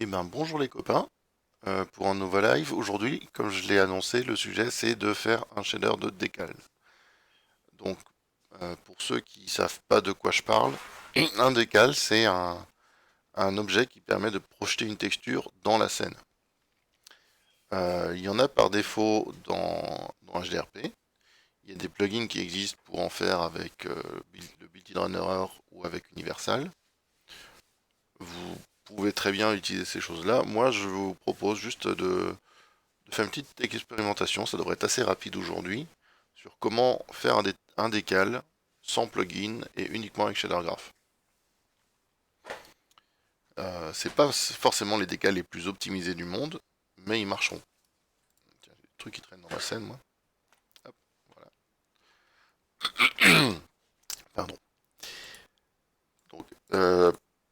Eh ben bonjour les copains. Pour un nouveau live. Aujourd'hui, comme je l'ai annoncé, le sujet c'est de faire un shader de décal. Donc pour ceux qui savent pas de quoi je parle, un décal c'est un objet qui permet de projeter une texture dans la scène. Il y en a par défaut dans HDRP. Il y a des plugins qui existent pour en faire avec le Built-in Runner ou avec Universal. Vous pouvez très bien utiliser ces choses-là. Moi, je vous propose juste de faire une petite expérimentation, ça devrait être assez rapide aujourd'hui, sur comment faire un décal sans plugin et uniquement avec Shader Graph. C'est pas forcément les décals les plus optimisés du monde, mais ils marcheront. Tiens, j'ai des trucs qui traînent dans la scène, moi. Hop, voilà. Pardon. Donc,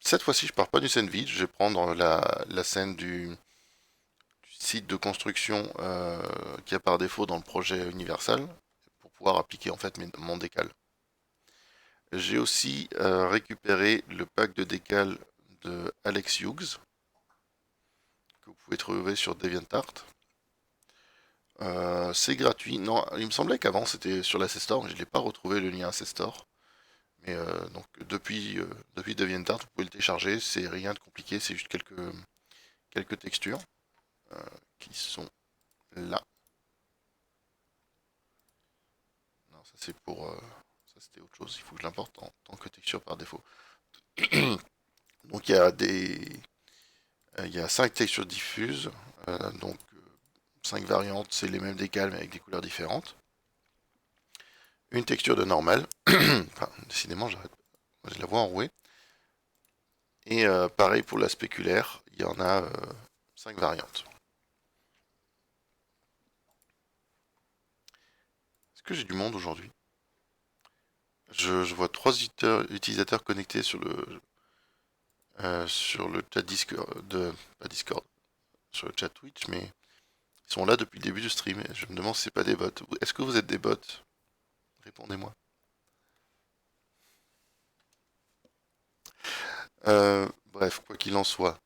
cette fois-ci, je pars pas d'une scène vide, je vais prendre la scène du site de construction qui a par défaut dans le projet Universal pour pouvoir appliquer en fait mon décal. J'ai aussi récupéré le pack de décal de Alex Hughes que vous pouvez trouver sur DeviantArt. C'est gratuit. Non, il me semblait qu'avant c'était sur la C-Store, mais je ne l'ai pas retrouvé le lien C-Store. Mais donc depuis DeviantArt, vous pouvez le télécharger. C'est rien de compliqué, c'est juste quelques textures euh, qui sont là. Non, ça c'est pour ça c'était autre chose. Il faut que je l'importe en tant que texture par défaut. Donc il y a 5 textures diffuses, donc 5 variantes, c'est les mêmes décals mais avec des couleurs différentes. Une texture de normal, enfin, décidément, je la vois enrouée. Et pareil pour la spéculaire, il y en a 5 variantes. Est-ce que j'ai du monde aujourd'hui? Je vois 3 utilisateurs connectés sur le chat Discord, pas Discord, sur le chat Twitch, mais ils sont là depuis le début du stream. Et je me demande si c'est pas des bots. Est-ce que vous êtes des bots? Répondez-moi. Bref, quoi qu'il en soit.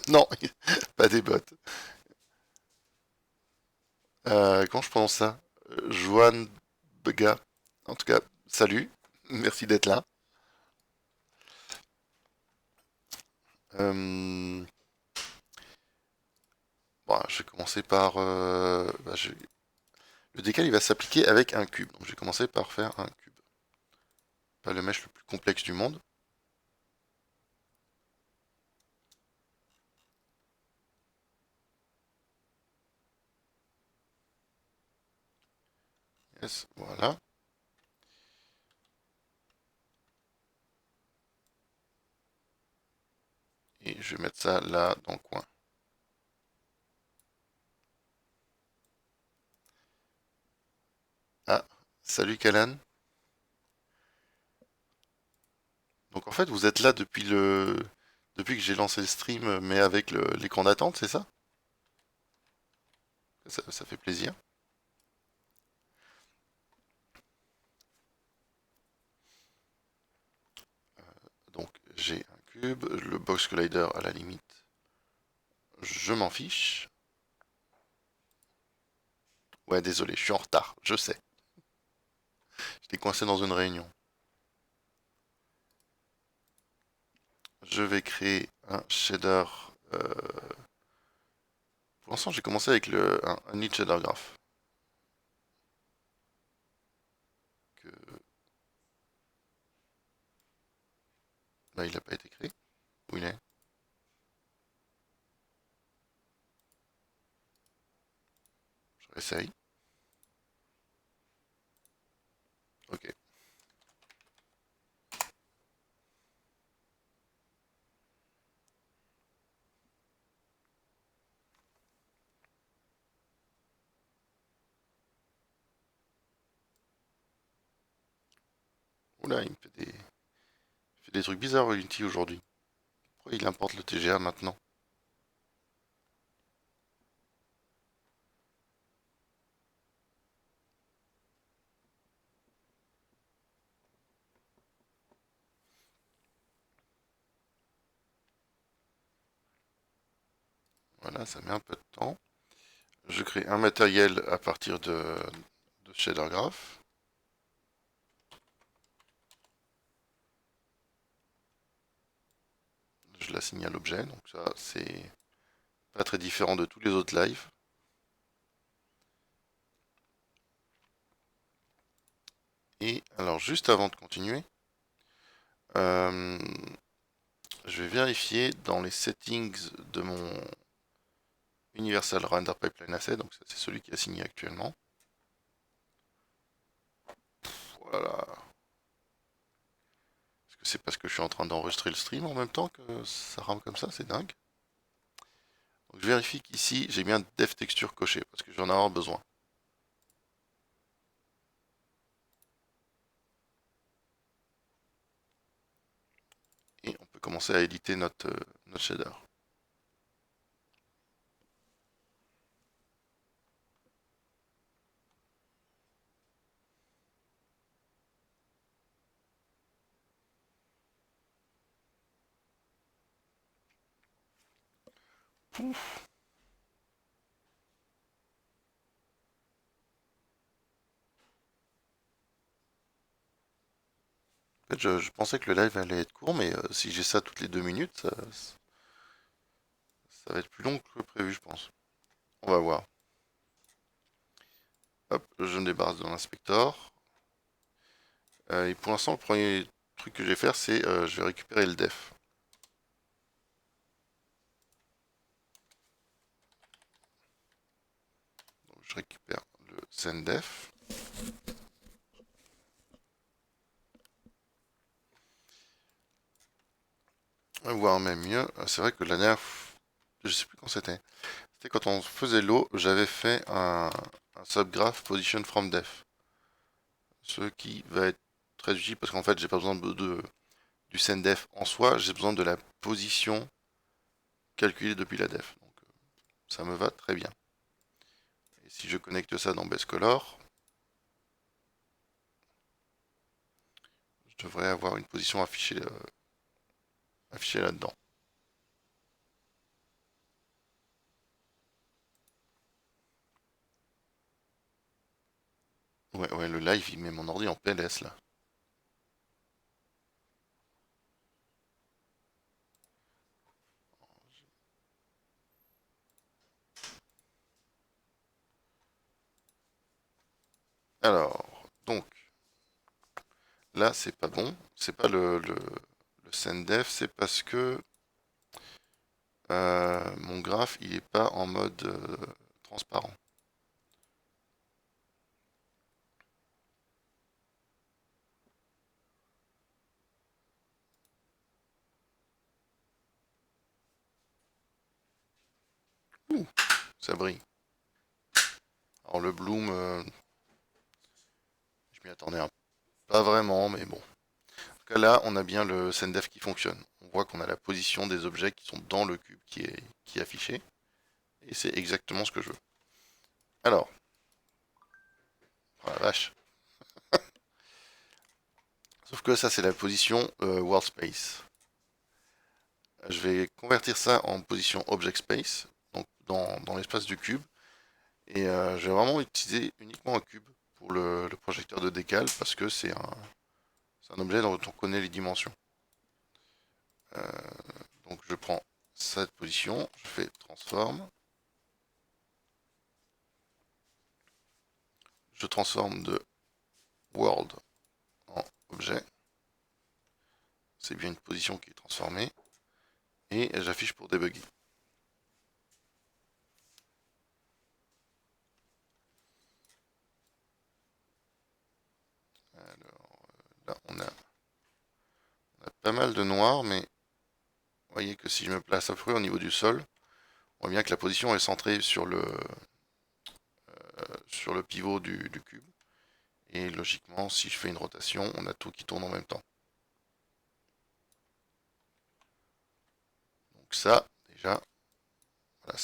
Non, pas des bots. Comment je prononce ça? Joan Bega. En tout cas, salut. Merci d'être là. Euh, bon, je vais commencer par... le décal, il va s'appliquer avec un cube. Donc, je vais commencer par faire un cube. Pas le mesh le plus complexe du monde. Yes, voilà. Et je vais mettre ça là, dans le coin. Ah, salut Kalan. Donc en fait, vous êtes là depuis que j'ai lancé le stream, mais avec l'écran d'attente, c'est ça? Ça fait plaisir. Donc j'ai un cube, le box collider à la limite, je m'en fiche. Ouais, désolé, je suis en retard, je sais. J'étais coincé dans une réunion. Je vais créer un shader. Pour l'instant, j'ai commencé avec un lead shader graph. Que, là, il n'a pas été créé. Où il est? Je réessaye. Ok. Oula, il fait des trucs bizarres Unity aujourd'hui. Pourquoi il importe le TGA maintenant? Voilà, ça met un peu de temps. Je crée un matériel à partir de shader graph. Je l'assigne à l'objet, donc ça c'est pas très différent de tous les autres lives. Et alors juste avant de continuer, euh, je vais vérifier dans les settings de mon Universal Render Pipeline Asset, donc ça c'est celui qui est assigné actuellement. Voilà. Est-ce que c'est parce que je suis en train d'enregistrer le stream en même temps que ça rame comme ça? C'est dingue. Donc je vérifie qu'ici j'ai bien Def Texture coché parce que j'en ai besoin. Et on peut commencer à éditer notre shader. Pouf. En fait, je pensais que le live allait être court, mais si j'ai ça toutes les 2 minutes, ça va être plus long que prévu, je pense. On va voir. Hop, je me débarrasse de l'inspecteur. Et pour l'instant, le premier truc que je vais faire, c'est je vais récupérer le def. Donc, je récupère le sendef. Voire même mieux, c'est vrai que la dernière je sais plus quand c'était. C'était quand on faisait l'eau, j'avais fait un subgraph position from def. Ce qui va être très utile parce qu'en fait, j'ai pas besoin du sendef en soi, j'ai besoin de la position calculée depuis la def. Donc ça me va très bien. Et si je connecte ça dans Base Color, je devrais avoir une position affichée là-dedans. Ouais, ouais, le live, il met mon ordi en PLS là. Alors, donc, là, c'est pas bon. C'est pas le sendef, c'est parce que mon graphe, il est pas en mode transparent. Ouh, ça brille. Alors le bloom, je m'y attendais pas vraiment, mais bon. En tout cas là, on a bien le sendef qui fonctionne. On voit qu'on a la position des objets qui sont dans le cube qui est affiché. Et c'est exactement ce que je veux. Alors, oh la vache. Sauf que ça, c'est la position World Space. Je vais convertir ça en position Object Space, donc dans l'espace du cube. Et je vais vraiment utiliser uniquement un cube pour le projecteur de décal parce que c'est un objet dont on connaît les dimensions. Euh, donc je prends cette position, je fais transform, je transforme de world en objet. C'est bien une position qui est transformée. Et j'affiche pour débugger. Alors là, on a pas mal de noir, mais vous voyez que si je me place à peu près au niveau du sol, on voit bien que la position est centrée sur le pivot du cube. Et logiquement, si je fais une rotation, on a tout qui tourne en même temps. Donc ça, déjà, voilà,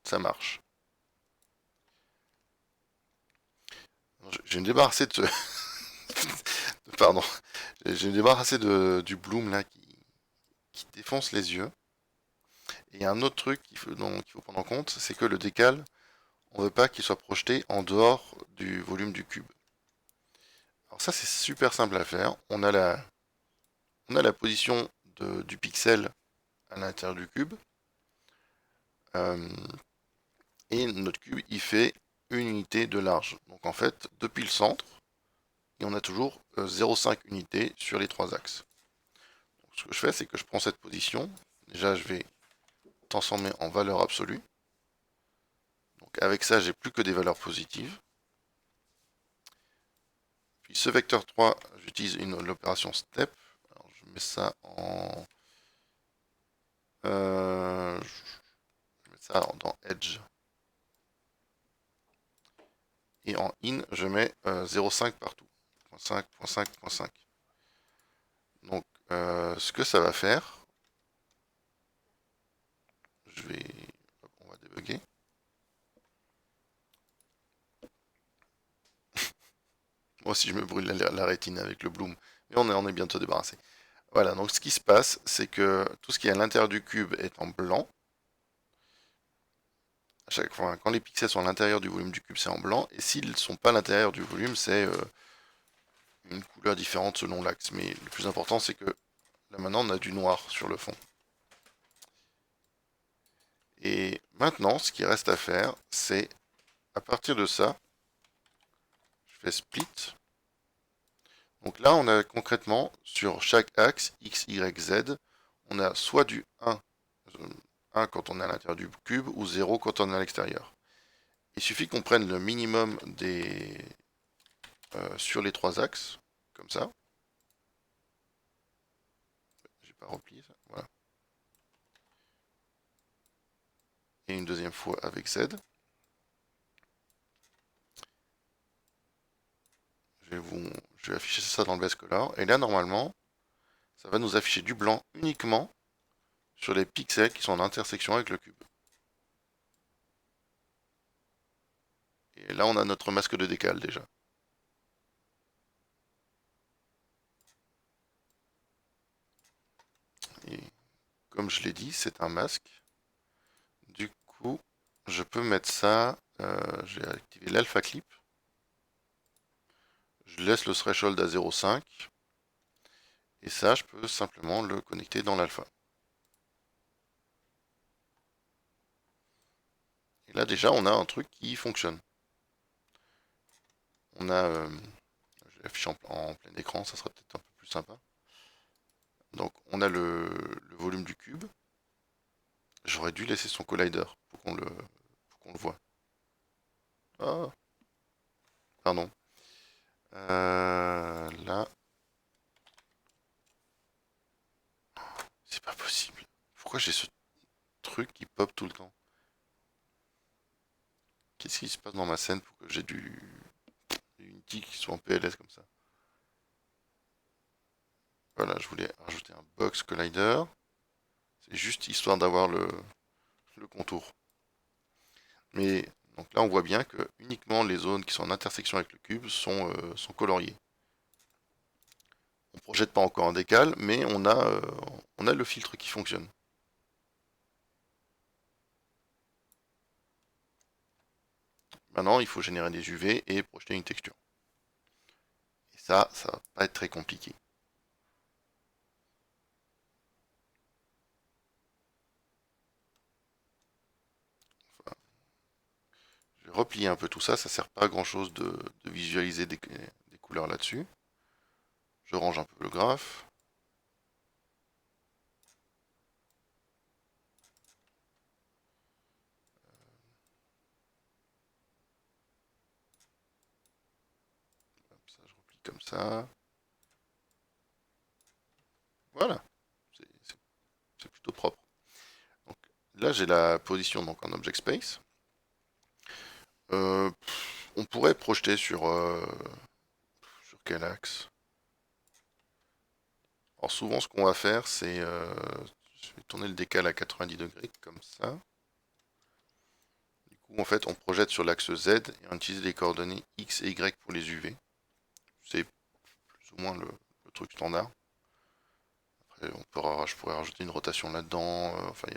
ça marche. Je vais me débarrasser de ce... Pardon. Je vais me débarrasser du bloom là qui défonce les yeux. Et il y a un autre truc qu'il faut prendre en compte, c'est que le décal, on ne veut pas qu'il soit projeté en dehors du volume du cube. Alors ça, c'est super simple à faire. On a la position du pixel à l'intérieur du cube. Euh, et notre cube, il fait une unité de large. Donc en fait, depuis le centre, et on a toujours 0,5 unités sur les trois axes. Donc, ce que je fais, c'est que je prends cette position. Déjà, je vais transformer en valeur absolue. Donc avec ça, j'ai plus que des valeurs positives. Puis ce vecteur 3, j'utilise l'opération step. Alors, je mets ça en... je mets ça dans edge. Et en in, je mets 0,5 partout. 0,5, 0,5, 0,5. Donc, ce que ça va faire, on va débugger. Moi aussi, je me brûle la rétine avec le bloom. Mais on est bientôt débarrassé. Voilà, donc ce qui se passe, c'est que tout ce qui est à l'intérieur du cube est en blanc. À chaque fois, quand les pixels sont à l'intérieur du volume du cube, c'est en blanc. Et s'ils ne sont pas à l'intérieur du volume, c'est une couleur différente selon l'axe. Mais le plus important, c'est que là maintenant, on a du noir sur le fond. Et maintenant, ce qui reste à faire, c'est à partir de ça, je fais split. Donc là, on a concrètement, sur chaque axe, x, y, z, on a soit du 1 quand on est à l'intérieur du cube, ou 0 quand on est à l'extérieur. Il suffit qu'on prenne le minimum sur les trois axes, comme ça. J'ai pas replié ça, voilà. Et une deuxième fois avec z. Je vais afficher ça dans le base color. Et là, normalement, ça va nous afficher du blanc uniquement sur les pixels qui sont en intersection avec le cube. Et là, on a notre masque de décal déjà. Et comme je l'ai dit, c'est un masque. Du coup, je peux mettre ça. J'ai activé l'alpha clip. Je laisse le threshold à 0,5. Et ça, je peux simplement le connecter dans l'alpha. Et là, déjà, on a un truc qui fonctionne. On a... je l'affiche en plein écran, ça sera peut-être un peu plus sympa. Donc, on a le volume du cube. J'aurais dû laisser son collider pour qu'on le voit. Ah, pardon. Là, c'est pas possible. Pourquoi j'ai ce truc qui pop tout le temps? Qu'est-ce qui se passe dans ma scène pour que j'ai du Unity qui soit en PLS comme ça? Voilà, je voulais rajouter un box collider. C'est juste histoire d'avoir le contour. Mais donc là, on voit bien que uniquement les zones qui sont en intersection avec le cube sont coloriées. On ne projette pas encore un décal, mais on a le filtre qui fonctionne. Maintenant, il faut générer des UV et projeter une texture. Et ça va pas être très compliqué. Enfin, je vais replier un peu tout ça, ça sert pas à grand chose de visualiser des couleurs là-dessus. Je range un peu le graphe. Ça, je replie comme ça. Voilà, c'est plutôt propre. Donc, là, j'ai la position donc, en Object Space. Euh, on pourrait projeter sur quel axe? Alors souvent, ce qu'on va faire, c'est... je vais tourner le décal à 90 degrés, comme ça. Du coup, en fait, on projette sur l'axe Z et on utilise les coordonnées X et Y pour les UV. C'est plus ou moins le truc standard. Après, je pourrais rajouter une rotation là-dedans. Enfin,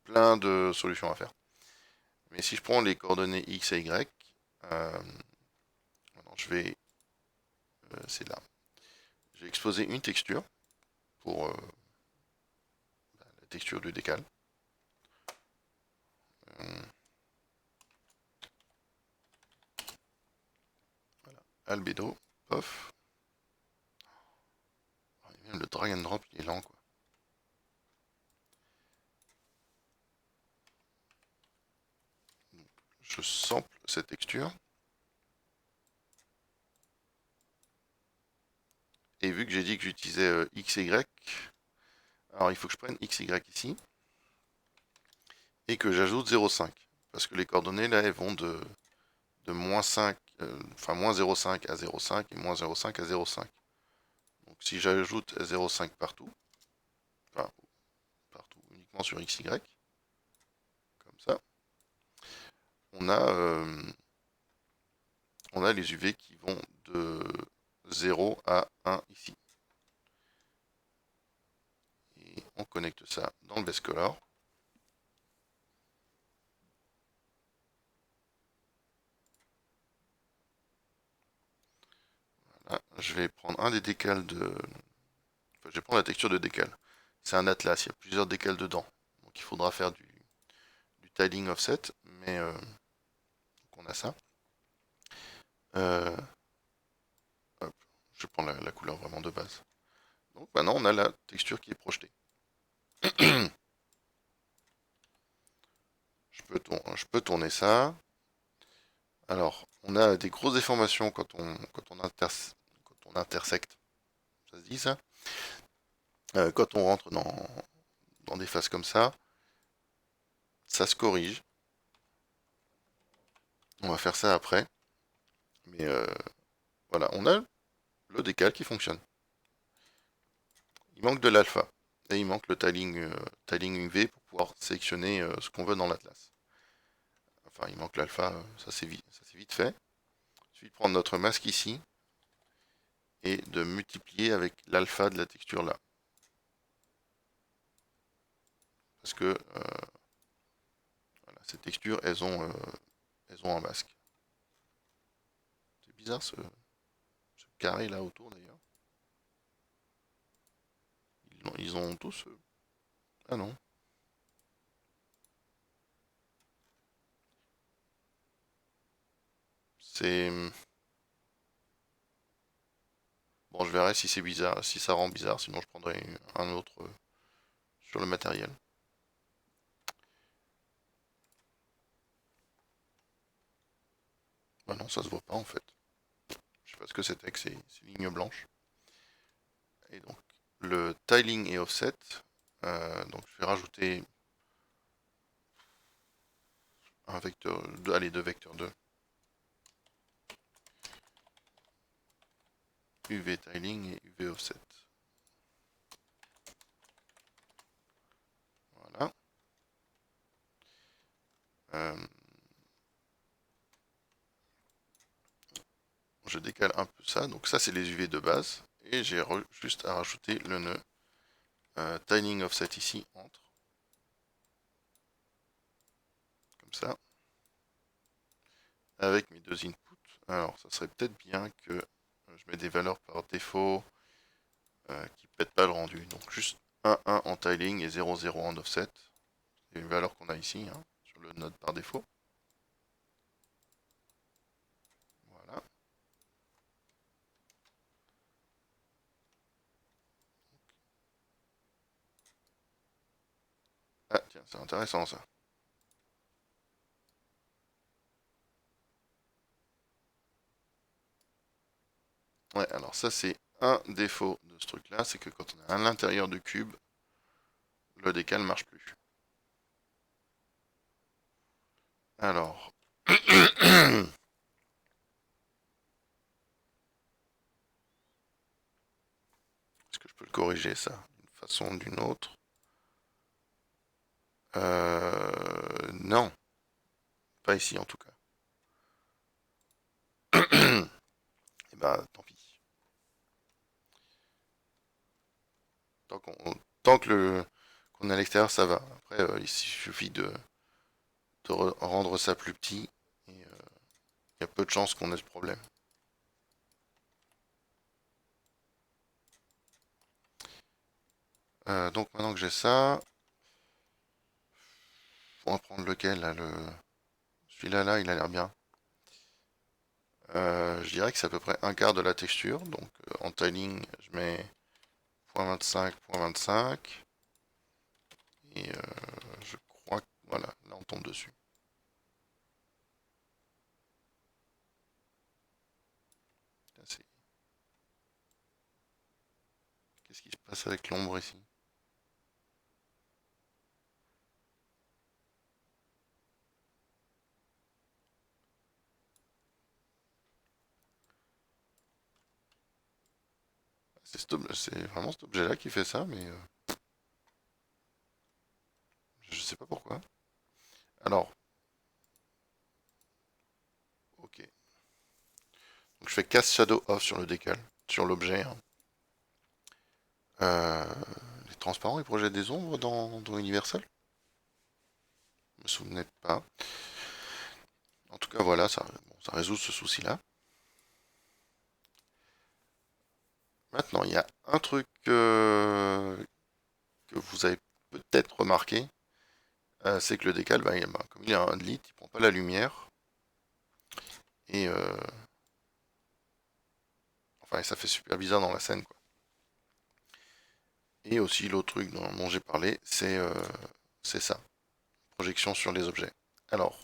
plein de solutions à faire. Mais si je prends les coordonnées X et Y, maintenant c'est là. J'ai exposé une texture pour la texture du décal. Euh, voilà. Albedo, pof. Même le drag and drop, il est lent, quoi. Donc, je sample cette texture. Et vu que j'ai dit que j'utilisais XY, alors il faut que je prenne XY ici. Et que j'ajoute 0,5. Parce que les coordonnées, là, elles vont de moins 5, enfin moins 0,5 à 0,5 et moins 0,5 à 0,5. Donc si j'ajoute 0,5 partout, enfin partout, uniquement sur XY, comme ça, on a, euh, on a les UV qui vont de 0 à 1 ici. Et on connecte ça dans le base color. Voilà. Je vais prendre un des décals de... Enfin, je vais prendre la texture de décal. C'est un atlas, il y a plusieurs décals dedans. Donc il faudra faire du tiling offset, mais donc on a ça. Euh, hop, je prends la couleur vraiment de base. Donc maintenant on a la texture qui est projetée. Je peux tourner ça. Alors, on a des grosses déformations quand on intersecte. Ça se dit ça? Quand on rentre dans des phases comme ça se corrige. On va faire ça après. Mais voilà, on a le décal qui fonctionne. Il manque de l'alpha. Et il manque le tiling UV pour pouvoir sélectionner ce qu'on veut dans l'atlas. Enfin, il manque l'alpha, ça c'est vite fait. Il suffit de prendre notre masque ici et de multiplier avec l'alpha de la texture là. Parce que voilà, ces textures, elles ont un masque. C'est bizarre ce carré là autour d'ailleurs. Ils ont tous... Ah non. C'est... Bon, je verrai si c'est bizarre, si ça rend bizarre, sinon je prendrai un autre sur le matériel. Bah non, ça se voit pas en fait. Je sais pas ce que c'était que ces lignes blanches. Et donc, le tiling et offset, donc je vais rajouter un vecteur, allez, deux vecteurs 2. UV tiling et UV offset. Voilà. Euh, je décale un peu ça. Donc ça, c'est les UV de base. Et j'ai juste à rajouter le nœud tiling offset ici entre. Comme ça. Avec mes deux inputs. Alors, ça serait peut-être bien que je mette des valeurs par défaut qui ne pètent pas le rendu. Donc juste 1 en tiling et 0 0 en offset. C'est une valeur qu'on a ici, hein, sur le node par défaut. Voilà. Ah tiens, c'est intéressant ça. Ouais, alors ça c'est un défaut de ce truc-là, c'est que quand on est à l'intérieur du cube, le décal ne marche plus. Alors, est-ce que je peux le corriger ça d'une façon ou d'une autre? Non, pas ici en tout cas. Et bah tant pis. Tant qu'on on est à l'extérieur, ça va. Après, il suffit de rendre ça plus petit. Et il y a peu de chances qu'on ait ce problème. Donc maintenant que j'ai ça, on va prendre lequel là, celui-là là, il a l'air bien. Je dirais que c'est à peu près un quart de la texture. Donc en tiling, je mets 0.25, 0.25. Et je crois que voilà, là on tombe dessus. Qu'est-ce qui se passe avec l'ombre ici? C'est vraiment cet objet-là qui fait ça, mais je sais pas pourquoi. Alors, ok. Donc je fais Cast Shadow Off sur le décal, sur l'objet, hein. Euh, les transparents, ils projettent des ombres dans Universal? Je me souvenais pas. En tout cas, voilà, bon, ça résout ce souci-là. Maintenant, il y a un truc que vous avez peut-être remarqué, c'est que le décal, comme il est un lit, il prend pas la lumière. Et enfin, ça fait super bizarre dans la scène, quoi. Et aussi, l'autre truc dont j'ai parlé, c'est ça. Projection sur les objets. Alors,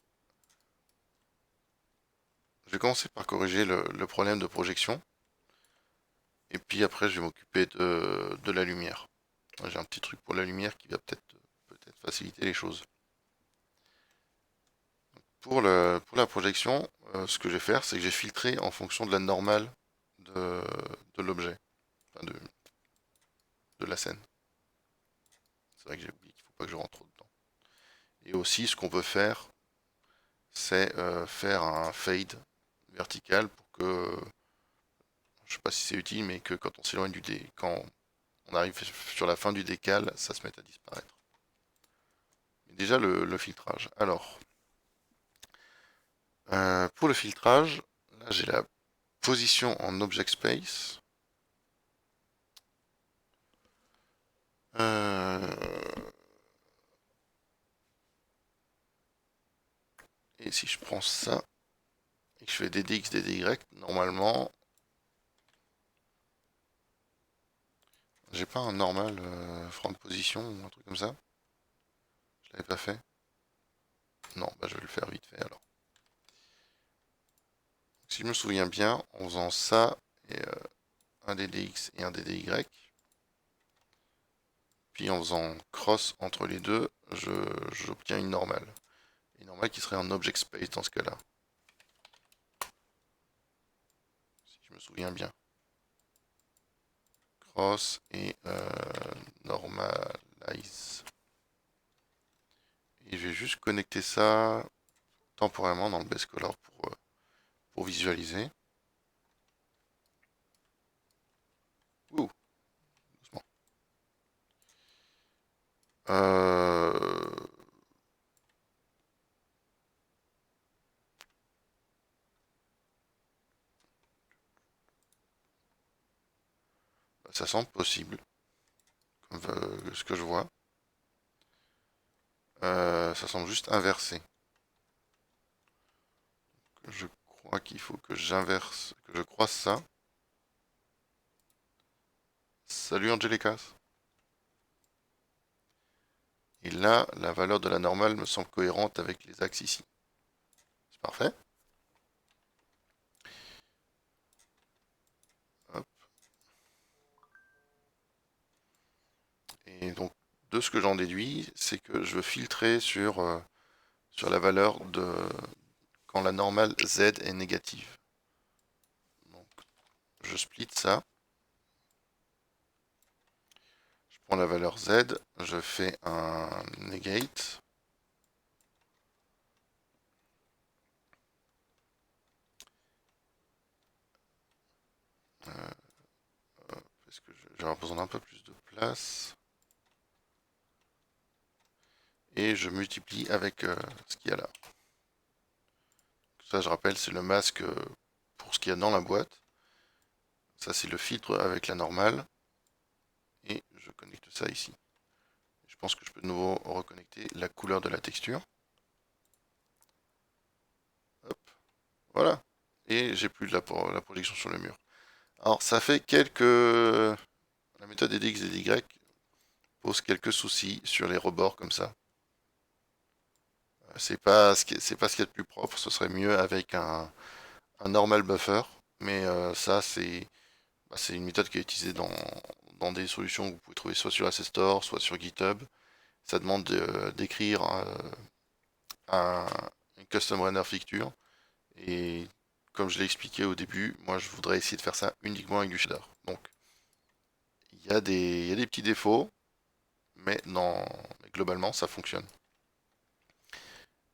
je vais commencer par corriger le problème de projection. Et puis après, je vais m'occuper de la lumière. J'ai un petit truc pour la lumière qui va peut-être faciliter les choses. Pour la projection, ce que je vais faire, c'est que j'ai filtré en fonction de la normale de, de l'objet, enfin de la scène. C'est vrai que j'ai oublié qu'il ne faut pas que je rentre trop dedans. Et aussi, ce qu'on peut faire, c'est faire un fade vertical pour que, je sais pas si c'est utile, mais que quand on s'éloigne quand on arrive sur la fin du décal, ça se met à disparaître. Mais déjà le filtrage. Alors, pour le filtrage, là j'ai la position en object space. Euh, et si je prends ça et que je fais DDX, DDY, normalement, j'ai pas un normal front position ou un truc comme ça. Je l'avais pas fait. Non, bah je vais le faire vite fait alors. Si je me souviens bien, en faisant ça et un DDX et un DDY, puis en faisant cross entre les deux, j'obtiens une normale. Une normale qui serait un object space dans ce cas-là. Si je me souviens bien. Cross et normalize. Et je vais juste connecter ça temporairement dans le base color pour visualiser. Ouh, doucement. Euh, Ça semble possible, comme ce que je vois. Ça semble juste inversé. Je crois qu'il faut que j'inverse, que je croise ça. Salut Angelicas. Et là, la valeur de la normale me semble cohérente avec les axes ici. C'est parfait. Hop. Et donc, de ce que j'en déduis, c'est que je veux filtrer sur la valeur de quand la normale Z est négative. Donc, je split ça. Je prends la valeur Z, je fais un negate. Euh, Parce que je vais avoir besoin d'un peu plus de place. et je multiplie avec ce qu'il y a là. Ça, je rappelle, c'est le masque pour ce qu'il y a dans la boîte. Ça, c'est le filtre avec la normale. Et je connecte ça ici. Je pense que je peux de nouveau reconnecter la couleur de la texture. Hop, voilà. Et j'ai plus la projection sur le mur. Alors, ça fait quelques... La méthode DXDY pose quelques soucis sur les rebords comme ça. C'est pas ce qu'il y a de plus propre. Ce serait mieux avec un normal buffer. Mais ça, c'est une méthode qui est utilisée dans des solutions que vous pouvez trouver soit sur Assestor, soit sur GitHub. Ça demande d'écrire un, une custom render fixture. Et comme je l'ai expliqué au début, moi je voudrais essayer de faire ça uniquement avec du shader. Donc il y a des petits défauts, mais, mais globalement ça fonctionne.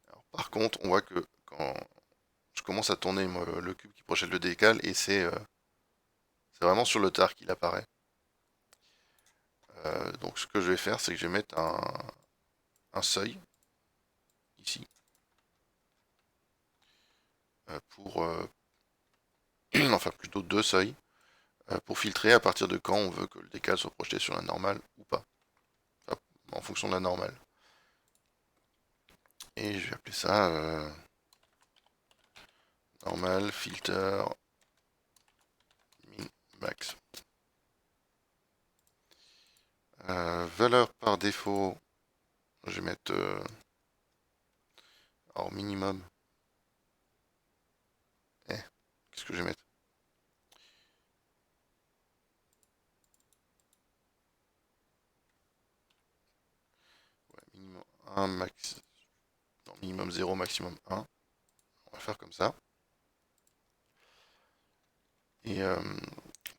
Alors, par contre, on voit que quand je commence à tourner le cube qui projette le décale, et c'est vraiment sur le tard qu'il apparaît. Donc ce que je vais faire, c'est que je vais mettre un seuil ici pour enfin plutôt deux seuils pour filtrer à partir de quand on veut que le décal soit projeté sur la normale ou pas, enfin, en fonction de la normale. Et je vais appeler ça normal filter min max. Valeur par défaut, je vais mettre alors minimum. Qu'est-ce que je vais mettre? Ouais, minimum 1, max. Non, minimum 0, maximum 1. On va faire comme ça. Et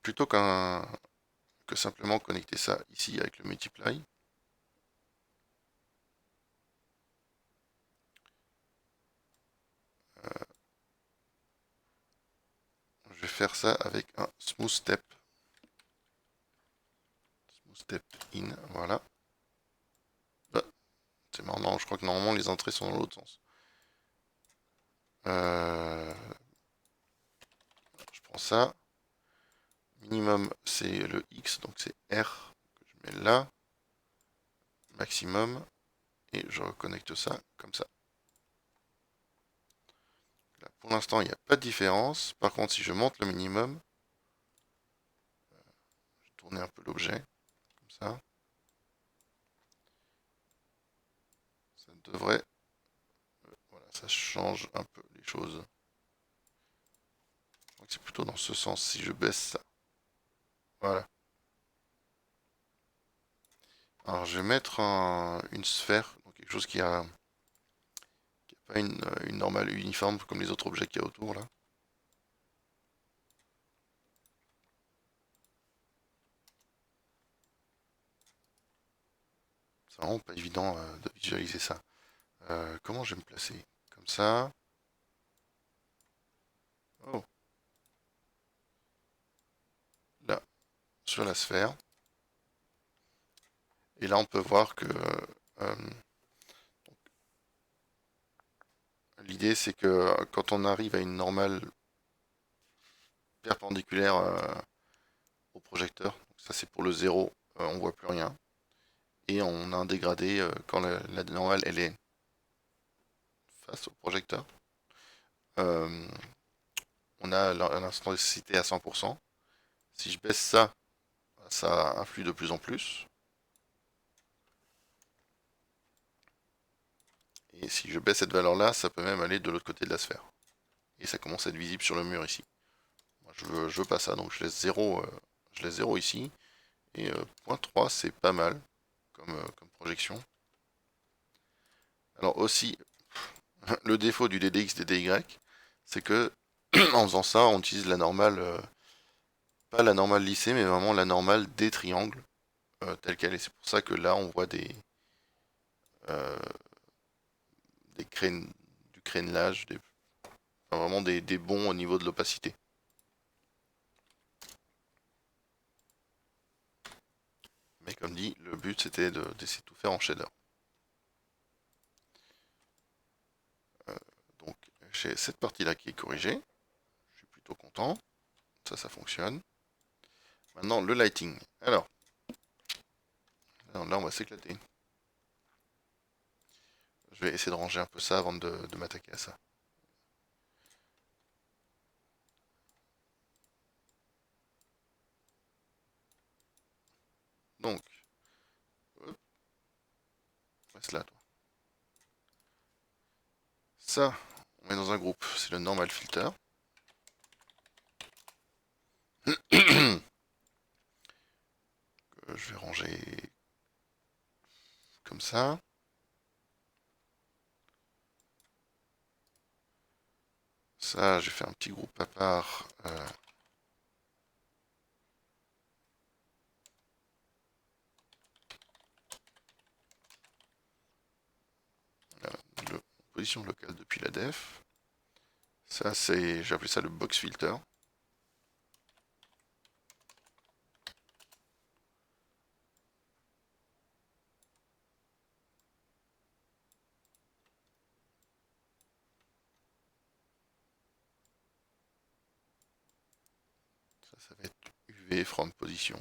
plutôt que simplement connecter ça ici avec le multiply, je vais faire ça avec un smooth step. Smooth step in, voilà. Ah, c'est marrant, non, je crois que normalement les entrées sont dans l'autre sens. Je prends ça. Minimum, c'est le X, donc c'est R que je mets là. Maximum, et je reconnecte ça comme ça. Là, pour l'instant, il n'y a pas de différence. Par contre, si je monte le minimum, je vais tourner un peu l'objet, comme ça. Ça devrait... Voilà, ça change un peu les choses. Je crois que c'est plutôt dans ce sens, si je baisse ça. Voilà. Alors, je vais mettre une sphère, donc quelque chose qui a pas une normale uniforme comme les autres objets qu'il y a autour, là. C'est vraiment pas évident de visualiser ça. Comment je vais me placer? Comme ça. Oh, là, sur la sphère. Et là, on peut voir que l'idée, c'est que quand on arrive à une normale perpendiculaire au projecteur, donc ça c'est pour le 0, on voit plus rien. Et on a un dégradé quand la normale elle est face au projecteur. Euh, on a l'intensité à 100%. Si je baisse ça, ça influe de plus en plus. Et si je baisse cette valeur-là, ça peut même aller de l'autre côté de la sphère. Et ça commence à être visible sur le mur ici. Moi, je veux pas ça, donc je laisse 0 ici. Et point 3, c'est pas mal comme projection. Alors aussi, le défaut du DDX DDY, c'est que en faisant ça, on utilise la normale, pas la normale lissée, mais vraiment la normale des triangles, telle qu'elle est. C'est pour ça que là, on voit euh, du crénelage, enfin, vraiment des bons au niveau de l'opacité. Mais comme dit, le but c'était d'essayer de tout faire en shader. j'ai cette partie-là qui est corrigée. Je suis plutôt content. Ça fonctionne. Maintenant, le lighting. Alors, là, on va s'éclater. Je vais essayer de ranger un peu ça avant de m'attaquer à ça. Donc, hop, reste là, toi. Ça, on met dans un groupe, c'est le normal filter. Je vais ranger comme ça. Ça, j'ai fait un petit groupe à part. Position locale depuis la def. Ça, c'est, j'ai appelé ça le box filter. Ça va être UV from position.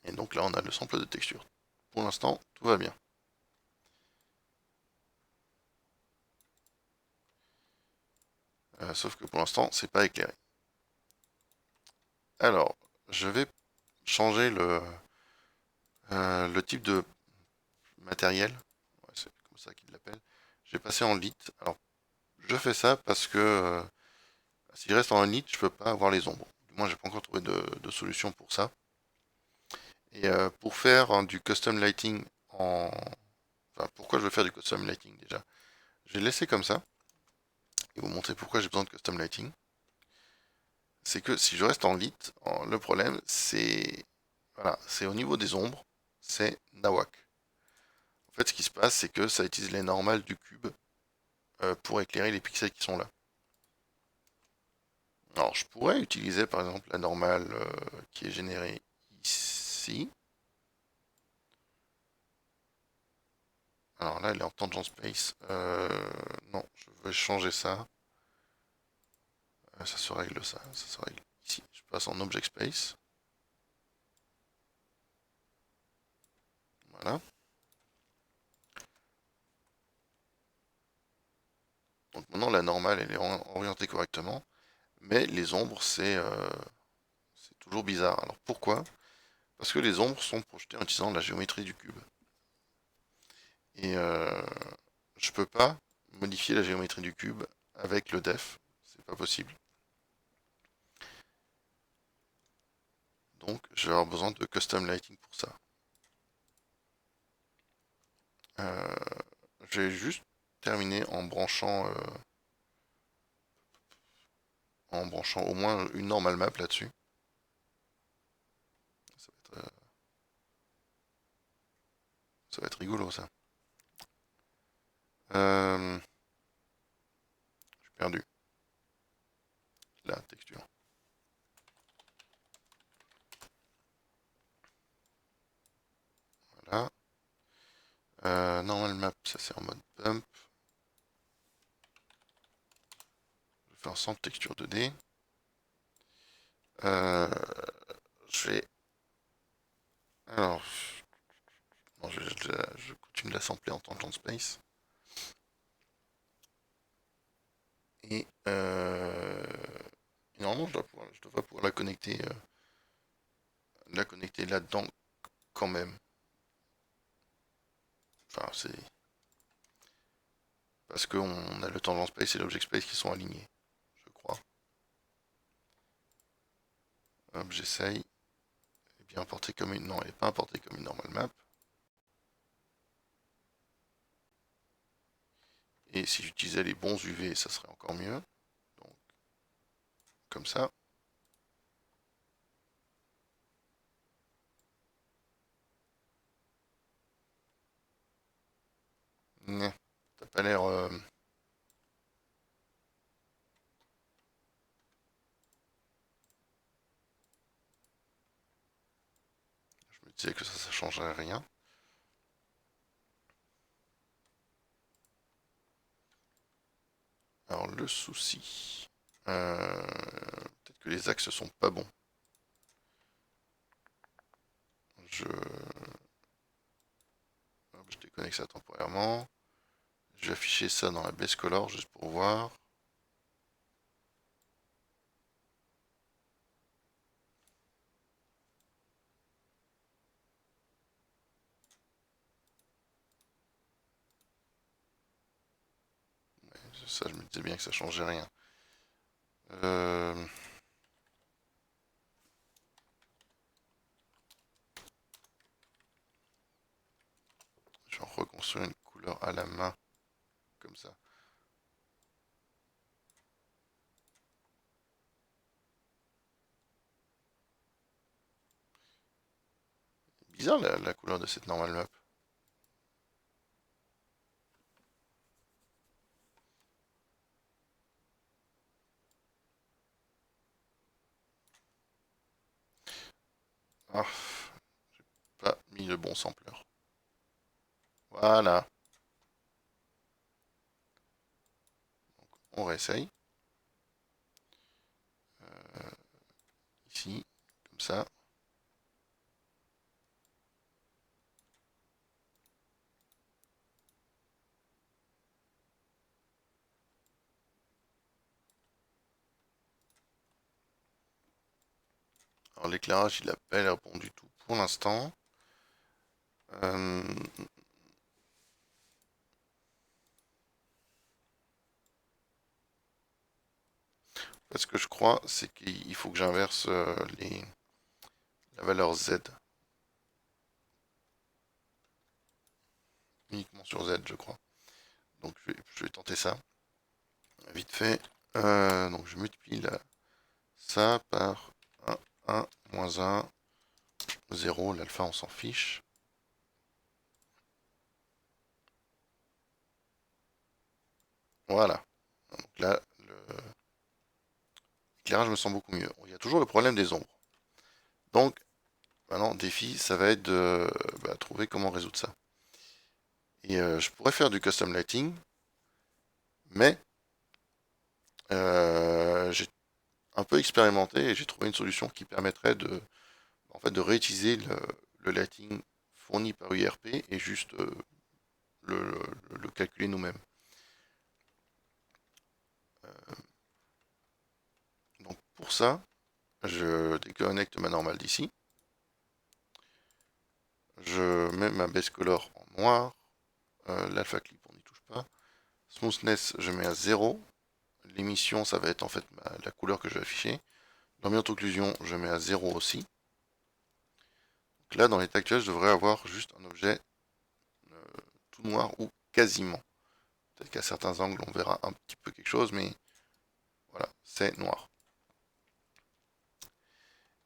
Et donc là, on a le sample de texture. Pour l'instant, tout va bien. Sauf que pour l'instant, c'est pas éclairé. Alors, je vais changer le type de matériel. Ouais, c'est comme ça qu'il l'appelle. Je vais passer en lit. Alors, je fais ça parce que si je reste en lit, je peux pas avoir les ombres. Du moins, j'ai pas encore trouvé de solution pour ça. Et pour faire du custom lighting en... Enfin, pourquoi je veux faire du custom lighting déjà? Je vais laisser comme ça et vous montrer pourquoi j'ai besoin de custom lighting. C'est que si je reste en lit, le problème c'est voilà, c'est au niveau des ombres, c'est nawak. En fait, ce qui se passe, c'est que ça utilise les normales du cube pour éclairer les pixels qui sont là. Alors, je pourrais utiliser par exemple la normale qui est générée ici. Alors là, elle est en tangent space. Non, je vais changer ça. Ça se règle ça. Ça se règle ici. Je passe en object space. Voilà. Donc maintenant, la normale, elle est orientée correctement. Mais les ombres, c'est toujours bizarre. Alors pourquoi? Parce que les ombres sont projetées en utilisant la géométrie du cube. Et je peux pas modifier la géométrie du cube avec le def. C'est pas possible. Donc je vais avoir besoin de custom lighting pour ça. Euh, je vais juste terminer en branchant au moins une normal map là-dessus. Ça va être rigolo ça. J'ai perdu la texture. Voilà. Normal map, ça c'est en mode bump. Je vais faire sans texture 2D. Je vais. Alors. Non, je continue de la sampler en tangent space. Et, normalement, je devrais pouvoir la connecter là-dedans quand même. Enfin, c'est parce qu'on a le tangent space et l'object space qui sont alignés, je crois. Hop, j'essaye. Elle est bien importée comme une. Non, elle n'est pas importée comme une normal map. Et si j'utilisais les bons UV, ça serait encore mieux. Donc, comme ça. T'as pas l'air. disais que ça changerait rien. Alors le souci, peut-être que les axes sont pas bons. Je, je déconnecte ça temporairement. Je vais afficher ça dans la base color juste pour voir. Ça, je me disais bien que ça changeait rien. Je vais reconstruire une couleur à la main, comme ça. Bizarre la couleur de cette normal map. Ah, j'ai pas mis le bon sampler. Voilà. Donc, on réessaye. Ici, comme ça. Alors l'éclairage, il a pas l'air bon du tout pour l'instant. Euh, Ce que je crois, c'est qu'il faut que j'inverse la valeur Z. Uniquement sur Z, je crois. Donc je vais tenter ça. Vite fait. Donc je multiplie ça par 1, 1, moins 1, 0. L'alpha, on s'en fiche. Voilà. Donc là, l'éclairage me semble beaucoup mieux. Il y a toujours le problème des ombres. Donc, maintenant, défi, ça va être de trouver comment résoudre ça. Et je pourrais faire du custom lighting, mais j'ai un peu expérimenté et j'ai trouvé une solution qui permettrait de réutiliser le lighting fourni par URP et juste le calculer nous-mêmes. Donc pour ça, je déconnecte ma normale d'ici. Je mets ma base color en noir. L'alpha clip, on n'y touche pas. Smoothness, je mets à 0. L'émission, ça va être en fait la couleur que je vais afficher. L'ambiance occlusion, je mets à 0 aussi. Donc là, dans l'état actuel, je devrais avoir juste un objet tout noir ou quasiment. Peut-être qu'à certains angles, on verra un petit peu quelque chose, mais voilà, c'est noir.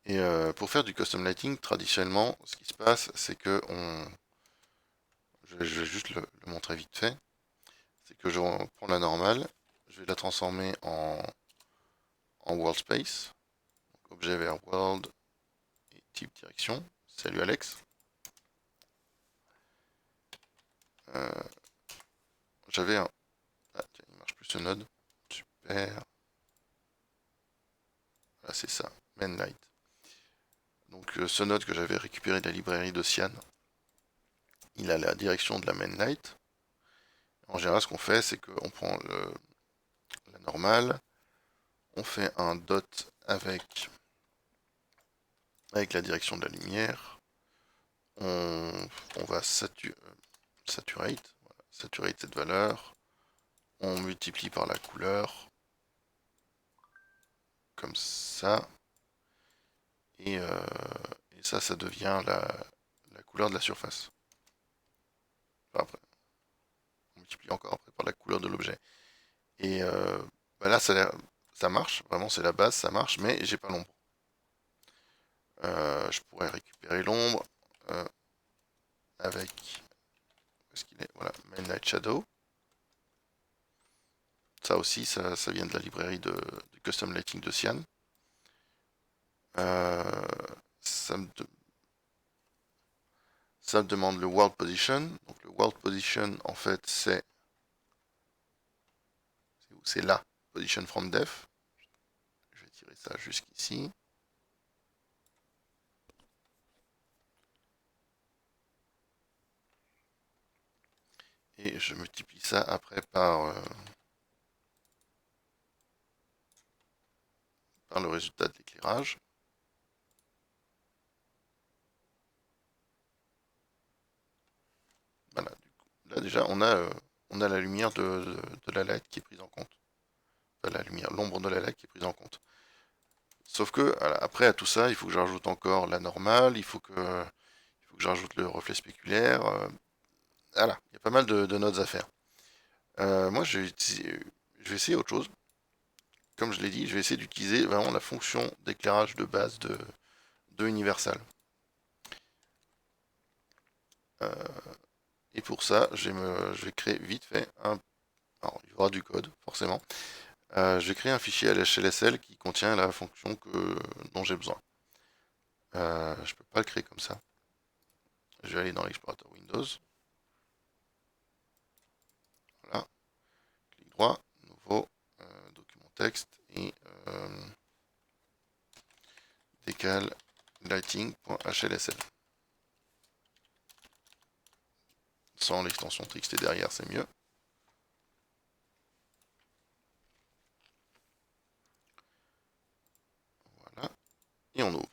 Et pour faire du custom lighting, traditionnellement, ce qui se passe, c'est que je vais juste le montrer vite fait. C'est que je prends la normale, je vais la transformer en world space. Donc, objet vers world et type direction. Salut Alex. Euh, J'avais un... Ah tiens, il marche plus ce node. Super. Voilà, c'est ça. Main light. Donc ce node que j'avais récupéré de la librairie de Cyan, il a la direction de la main light. En général, ce qu'on fait, c'est qu'on prend la normale, on fait un dot avec la direction de la lumière, on va saturate, voilà, saturate cette valeur, on multiplie par la couleur, comme ça, et, ça devient la couleur de la surface. Enfin, après, on multiplie encore après par la couleur de l'objet. Et là, ça marche, vraiment c'est la base, ça marche, mais j'ai pas l'ombre. Je pourrais récupérer l'ombre avec, où est-ce qu'il est? Voilà, Main Light Shadow. Ça aussi, ça vient de la librairie de Custom Lighting de Cyan. Ça me Ça me demande le world position. Donc le world position, en fait, c'est là, position from def. Je vais tirer ça jusqu'ici. Et je multiplie ça après par le résultat de l'éclairage. Voilà. Là déjà, on a la lumière de la LED qui est prise en compte. Enfin, la lumière, l'ombre de la LED qui est prise en compte. Sauf que, voilà, après à tout ça, il faut que je rajoute encore la normale, il faut que je rajoute le reflet spéculaire. Voilà, il y a pas mal de notes à faire. Moi, je vais essayer autre chose. Comme je l'ai dit, je vais essayer d'utiliser vraiment la fonction d'éclairage de base de Universal. Et pour ça, je vais créer vite fait un... Alors, il y aura du code, forcément. Je vais créer un fichier LHLSL qui contient la fonction dont j'ai besoin. Je peux pas le créer comme ça. Je vais aller dans l'explorateur Windows. Voilà. Clic droit, nouveau, document texte et décale lighting.hlsl. Sans l'extension TXT derrière, c'est mieux. Voilà. Et on ouvre.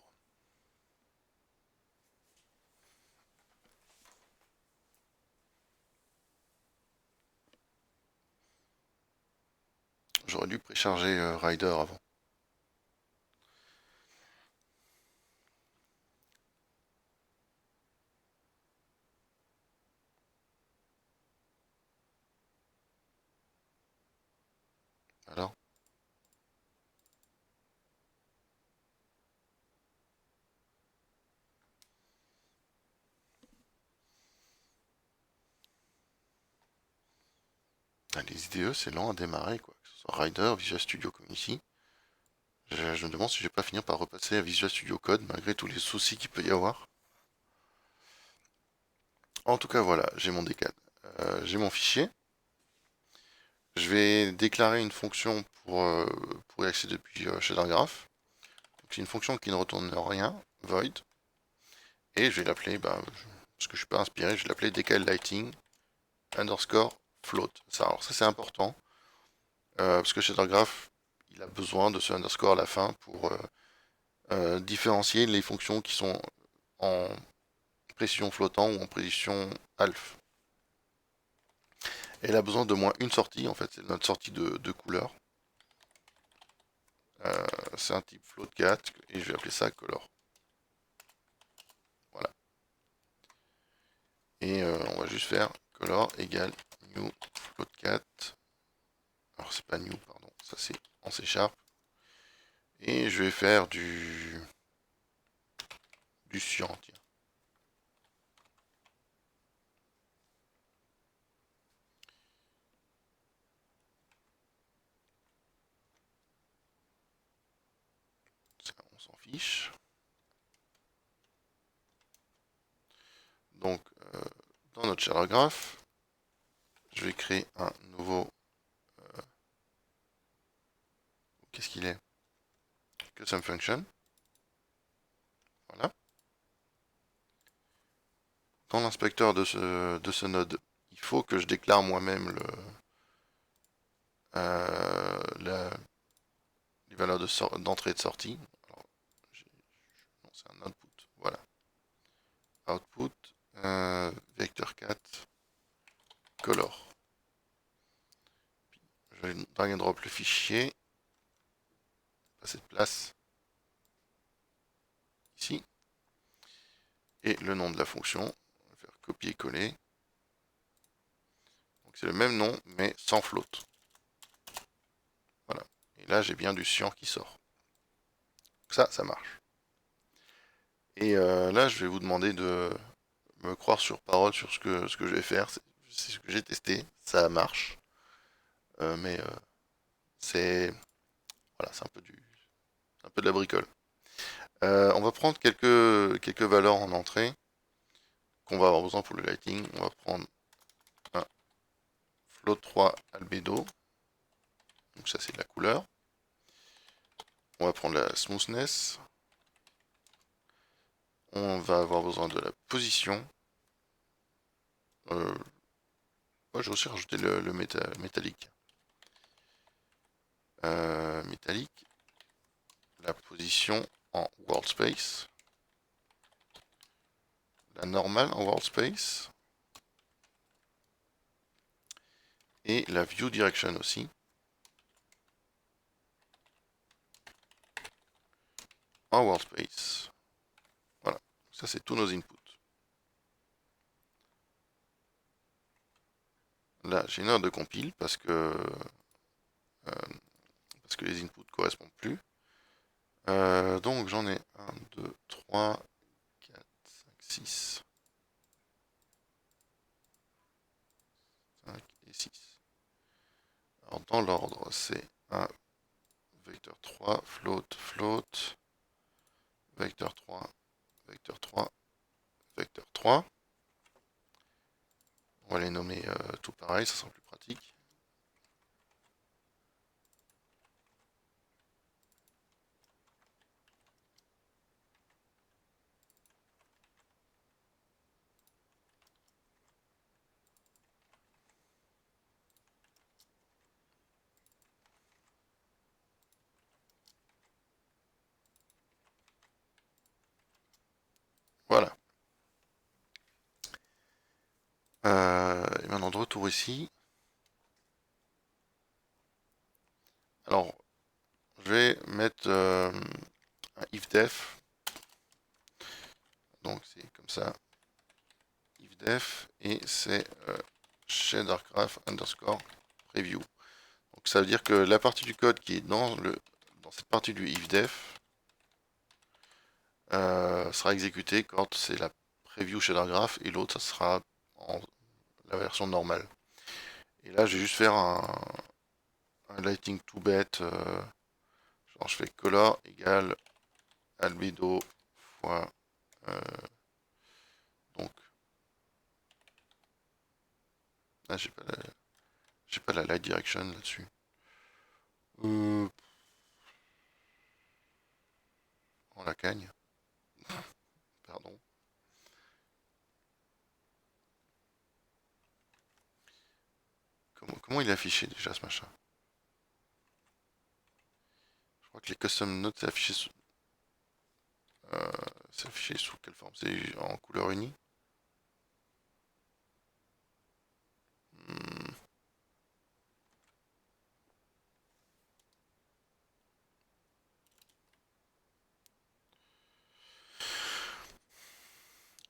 J'aurais dû précharger Rider avant. Alors, les IDE, c'est lent à démarrer, quoi. Que ce soit Rider, Visual Studio comme ici. Je me demande si je vais pas finir par repasser à Visual Studio Code, malgré tous les soucis qu'il peut y avoir. En tout cas, voilà, j'ai mon décade. J'ai mon fichier. Je vais déclarer une fonction pour y accéder depuis ShaderGraph. C'est une fonction qui ne retourne rien, void. Et je vais l'appeler, parce que je suis pas inspiré, je vais l'appeler decal lighting underscore float. Alors ça c'est important, parce que ShaderGraph, il a besoin de ce underscore à la fin pour différencier les fonctions qui sont en précision flottant ou en précision alpha. Et elle a besoin de moins une sortie, en fait, c'est notre sortie de couleur. C'est un type float 4 et je vais appeler ça color. Voilà. Et on va juste faire color égale new float 4. Alors c'est pas new, pardon, ça c'est en C#. Et je vais faire du cyan, tiens. Ça, on s'en fiche. Donc, dans notre paragraphe, je vais créer un nouveau... Qu'est-ce qu'il est? Custom function. Voilà. Dans l'inspecteur de ce node, il faut que je déclare moi-même les valeurs d'entrée et de sortie. Alors, non, c'est un output. Voilà. Output, vector 4, color. Je vais drag and drop le fichier. Passer de place. Ici. Et le nom de la fonction. On va faire copier-coller. Donc c'est le même nom, mais sans float. Voilà. Et là, j'ai bien du cyan qui sort. Ça marche. Et là, je vais vous demander de me croire sur parole sur ce que je vais faire. C'est ce que j'ai testé. Ça marche. Mais c'est voilà, c'est un peu de la bricole. On va prendre quelques valeurs en entrée qu'on va avoir besoin pour le lighting, on va prendre un float 3 albedo. Donc ça c'est la couleur. On va prendre la smoothness. On va avoir besoin de la position. Moi j'ai aussi rajouté le métallique. Métallique. La position en world space. La normale en world space. Et la view direction aussi. En world space. Voilà. Ça c'est tous nos inputs. Là j'ai une heure de compile parce que les inputs ne correspondent plus. Donc j'en ai 1, 2, 3, 4, 5, 6, 5 et 6. Alors dans l'ordre, c'est un vecteur 3, float, float, vecteur 3, vecteur 3, vecteur 3. On va les nommer tout pareil, ça sera plus pratique. Voilà. Et maintenant de retour ici. Alors, je vais mettre un ifdef. Donc c'est comme ça. Ifdef et c'est shadergraph underscore preview. Donc ça veut dire que la partie du code qui est dans cette partie du ifdef sera exécutée quand c'est la preview shadergraph et l'autre ça sera en la version normale. Et là je vais juste faire un lighting tout bête. Genre je fais color égale albedo fois donc là j'ai pas la light direction là-dessus. En la cagne. Pardon. Comment il est affiché déjà ce machin? Je crois que les custom notes c'est affiché sous quelle forme? C'est en couleur unie? Hmm.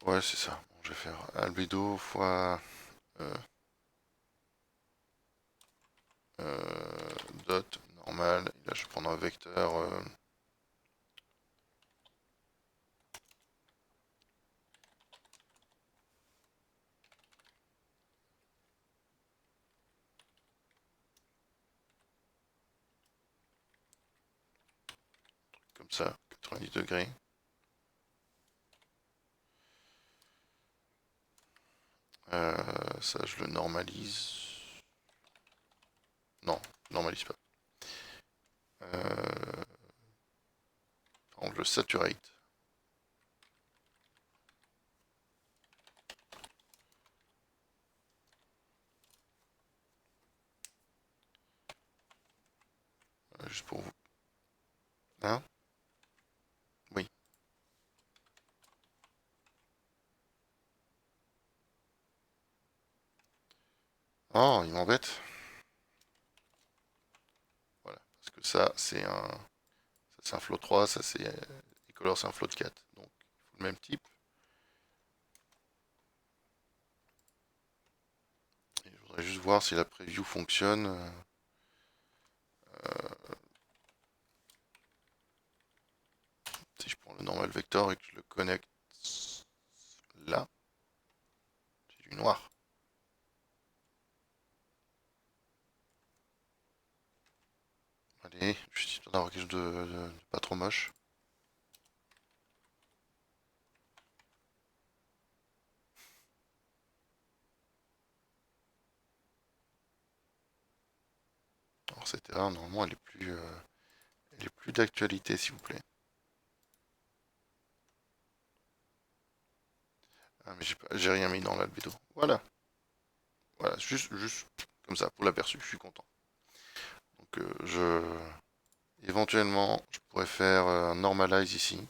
Ouais, c'est ça. Bon, je vais faire albedo fois euh, dot normal. Et là, je vais prendre un vecteur. Comme ça, 90 degrés. Ça, je le normalise. Non, je normalise pas. Par contre, je saturate. Juste pour vous. Hein? Oui. Oh, il m'embête. Voilà. Parce que ça, c'est un float 3, ça c'est. Et color, c'est un float 4. Donc, il faut le même type. Et je voudrais juste voir si la preview fonctionne. Si je prends le normal vector et que je le connecte là, j'ai du noir. Allez, je suis d'avoir quelque chose de pas trop moche. cette erreur, normalement elle est plus d'actualité, s'il vous plaît. Ah, mais j'ai rien mis dans l'albédo. Voilà. Voilà, juste comme ça, pour l'aperçu, je suis content. Donc éventuellement, je pourrais faire un normalize ici.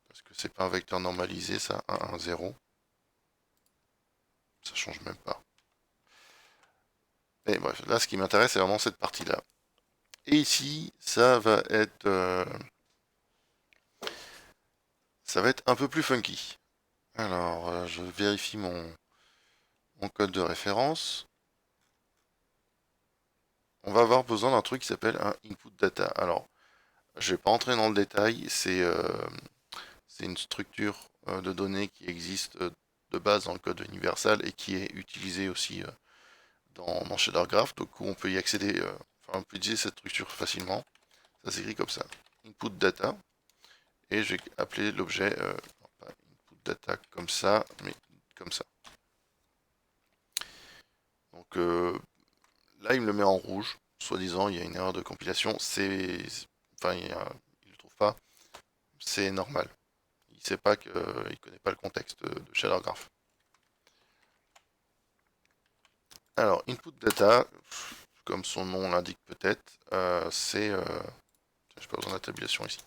Parce que c'est pas un vecteur normalisé, ça, 1, 1, 0. Ça change même pas. Mais bref, là, ce qui m'intéresse, c'est vraiment cette partie-là. Et ici, ça va être un peu plus funky. Alors, je vérifie mon code de référence. On va avoir besoin d'un truc qui s'appelle un input data. Alors, je vais pas entrer dans le détail, c'est une structure de données qui existe de base dans le code universal et qui est utilisée aussi dans Shader Graph. Donc, on peut y accéder, enfin, on peut utiliser cette structure facilement. Ça s'écrit comme ça. Input data. Et je vais appeler l'objet, non, pas input data comme ça, mais comme ça. Donc là, il me le met en rouge. Soi-disant, il y a une erreur de compilation. Enfin, il ne le trouve pas. C'est normal. Il sait pas que, il connaît pas le contexte de Shader Graph. Alors, input data, comme son nom l'indique peut-être, c'est, j'ai pas besoin de la tabulation ici.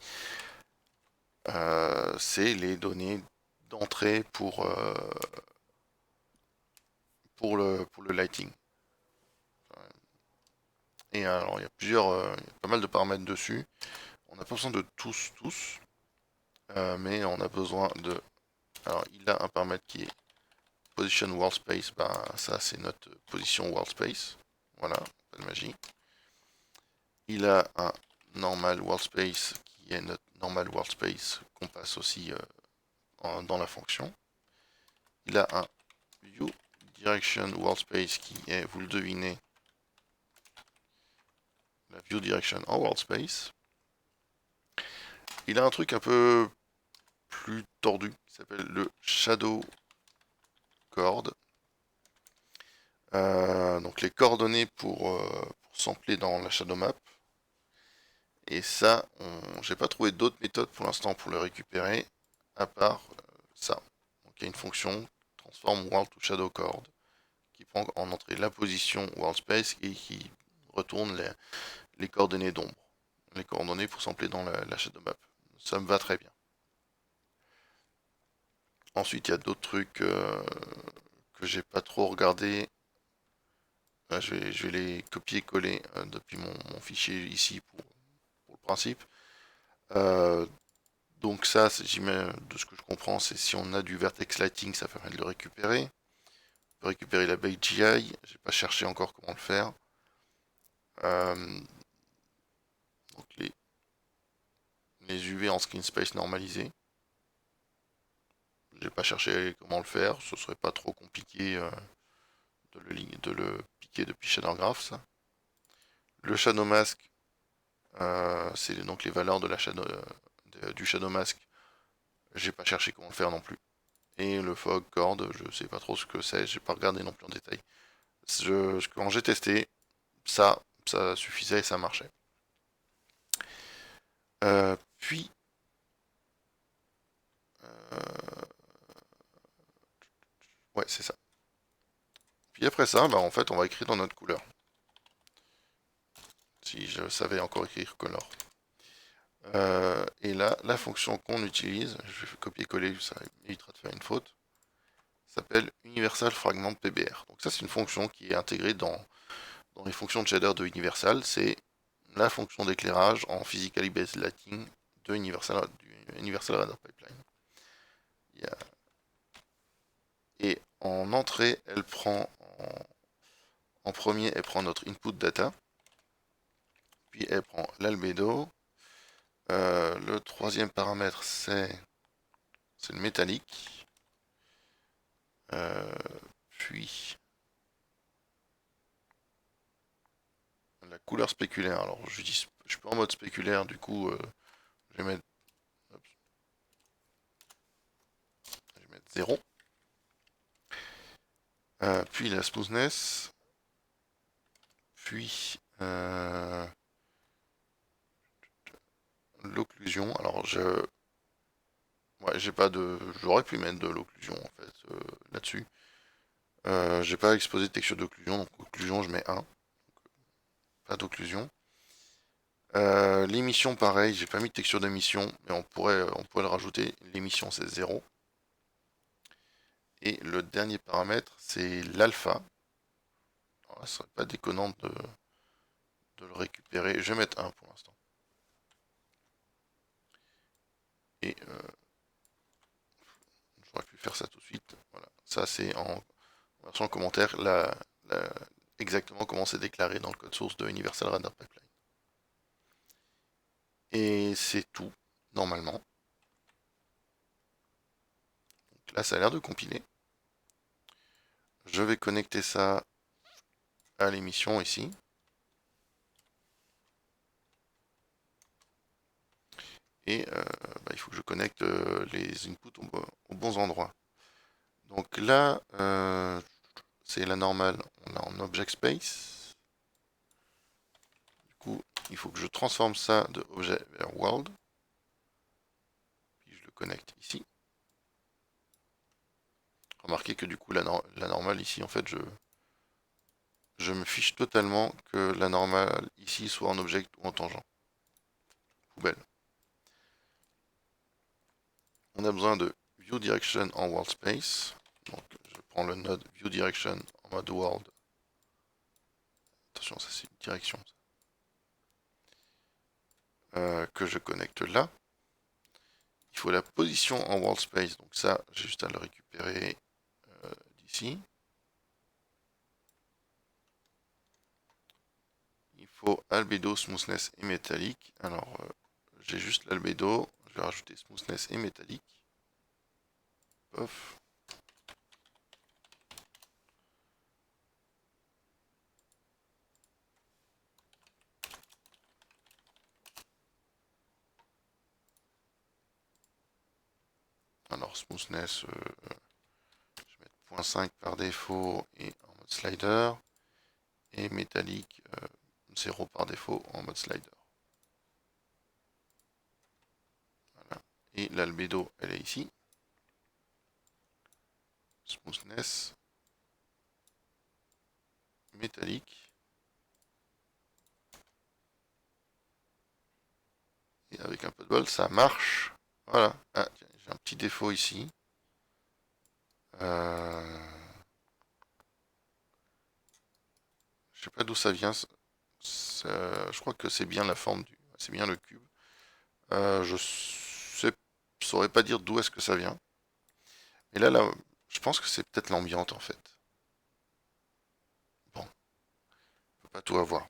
C'est les données d'entrée pour le lighting. Et alors, il y a il y a pas mal de paramètres dessus. On n'a pas besoin de tous, mais on a besoin de. Alors, il a un paramètre qui est position world space. Ben, ça, c'est notre position world space. Voilà, pas de magie. Il a un normal world space qui est notre normal world space qu'on passe aussi dans la fonction. Il a un view direction world space qui est, vous le devinez, la view direction en world space. Il a un truc un peu plus tordu qui s'appelle le shadow cord. Donc les coordonnées pour sampler dans la shadow map. Et ça, j'ai pas trouvé d'autres méthodes pour l'instant pour le récupérer, à part ça. Donc il y a une fonction transform world to shadow cord qui prend en entrée la position world space et qui retourne les coordonnées d'ombre. Les coordonnées pour sampler dans la shadow map. Ça me va très bien. Ensuite, il y a d'autres trucs que j'ai pas trop regardé. Je vais les copier-coller depuis mon fichier ici pour le principe. Euh, donc ça, de ce que je comprends, c'est si on a du vertex lighting, ça permet de le récupérer. On peut récupérer la base GI, j'ai pas cherché encore comment le faire. Euh, donc les UV en screen space normalisé. J'ai pas cherché comment le faire, ce serait pas trop compliqué de le piquer depuis Shader Graph, ça. Le shadow mask, c'est donc les valeurs de du shadow mask. J'ai pas cherché comment le faire non plus. Et le fog cord, je sais pas trop ce que c'est, j'ai pas regardé non plus en détail. Quand j'ai testé, ça suffisait et ça marchait. Puis, euh, ouais, c'est ça. Puis après ça, bah, en fait, on va écrire dans notre couleur. Si je savais encore écrire color. Et là, la fonction qu'on utilise, je vais copier-coller, ça évitera de faire une faute, s'appelle Universal Fragment PBR. Donc ça, c'est une fonction qui est intégrée dans les fonctions de shader de Universal. C'est la fonction d'éclairage en Physically Based Lighting de du Universal Radar Pipeline. Et en entrée, elle prend en premier, elle prend notre input data, puis elle prend l'albédo. Le troisième paramètre, c'est le métallique. Euh, puis la couleur spéculaire. Alors je suis pas en mode spéculaire, du coup je vais mettre, hop, je vais mettre 0. Puis la smoothness. Puis l'occlusion. Alors ouais, j'ai pas de, j'aurais pu mettre de l'occlusion en fait là-dessus. J'ai pas exposé de texture d'occlusion, donc occlusion je mets 1, pas d'occlusion. L'émission pareil, j'ai pas mis de texture d'émission, mais on pourrait le rajouter. L'émission c'est 0. Et le dernier paramètre c'est l'alpha. Ce serait pas déconnant de le récupérer. Je vais mettre 1 pour l'instant. Et j'aurais pu faire ça tout de suite. Voilà. Ça c'est en version commentaire exactement comment c'est déclaré dans le code source de Universal Radar Pipeline. Et c'est tout, normalement. Donc là, ça a l'air de compiler. Je vais connecter ça à l'émission ici. Et il faut que je connecte les inputs aux bons endroits. Donc là, c'est la normale. On a en object space. Du coup, il faut que je transforme ça de objet vers world. Puis je le connecte ici. Remarquez que du coup, la normale ici, en fait, je me fiche totalement que la normale ici soit en object ou en tangent. Poubelle. On a besoin de view direction en world space. Donc je prends le node view direction en mode world. Attention, ça c'est une direction. Que je connecte là. Il faut la position en world space. Donc ça, j'ai juste à le récupérer d'ici. Il faut albedo, smoothness et métallique. Alors, j'ai juste l'albedo. Je vais rajouter smoothness et métallique. Pof. Alors, smoothness, je vais mettre 0.5 par défaut et en mode slider. Et métallique, 0 par défaut en mode slider. Voilà. Et l'albedo, elle est ici. Smoothness. Métallique. Et avec un peu de bol, ça marche. Voilà. Ah, j'ai un petit défaut ici. Je sais pas d'où ça vient. Je crois que c'est bien la forme du. C'est bien le cube. Je saurais pas dire d'où est-ce que ça vient. Et là, je pense que c'est peut-être l'ambiante en fait. Bon, on peut pas tout avoir.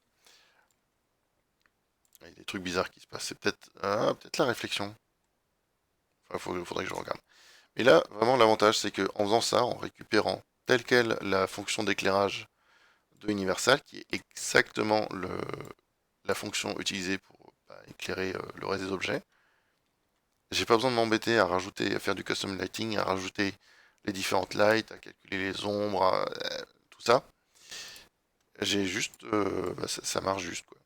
Il y a des trucs bizarres qui se passent. C'est peut-être la réflexion. Enfin, faudrait que je regarde. Mais là, vraiment, l'avantage, c'est qu'en faisant ça, en récupérant telle quelle la fonction d'éclairage de Universal, qui est exactement la fonction utilisée pour éclairer le reste des objets, j'ai pas besoin de m'embêter à rajouter, à faire du custom lighting, à rajouter les différentes lights, à calculer les ombres, tout ça. J'ai juste, ça marche juste quoi.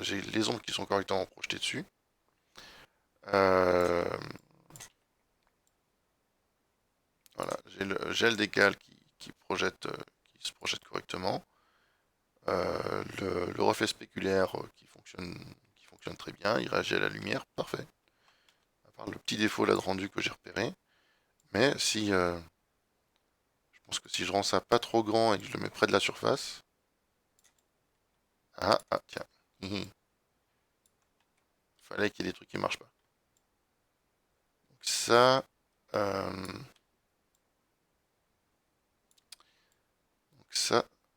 J'ai les ombres qui sont correctement projetées dessus. Euh, voilà, j'ai le gel d'égal qui qui se projette correctement. Le reflet spéculaire qui fonctionne très bien, il réagit à la lumière, parfait. À part le petit défaut là de rendu que j'ai repéré. Mais si, je pense que si je rends ça pas trop grand et que je le mets près de la surface, tiens, fallait qu'il y ait des trucs qui marchent pas. Donc ça,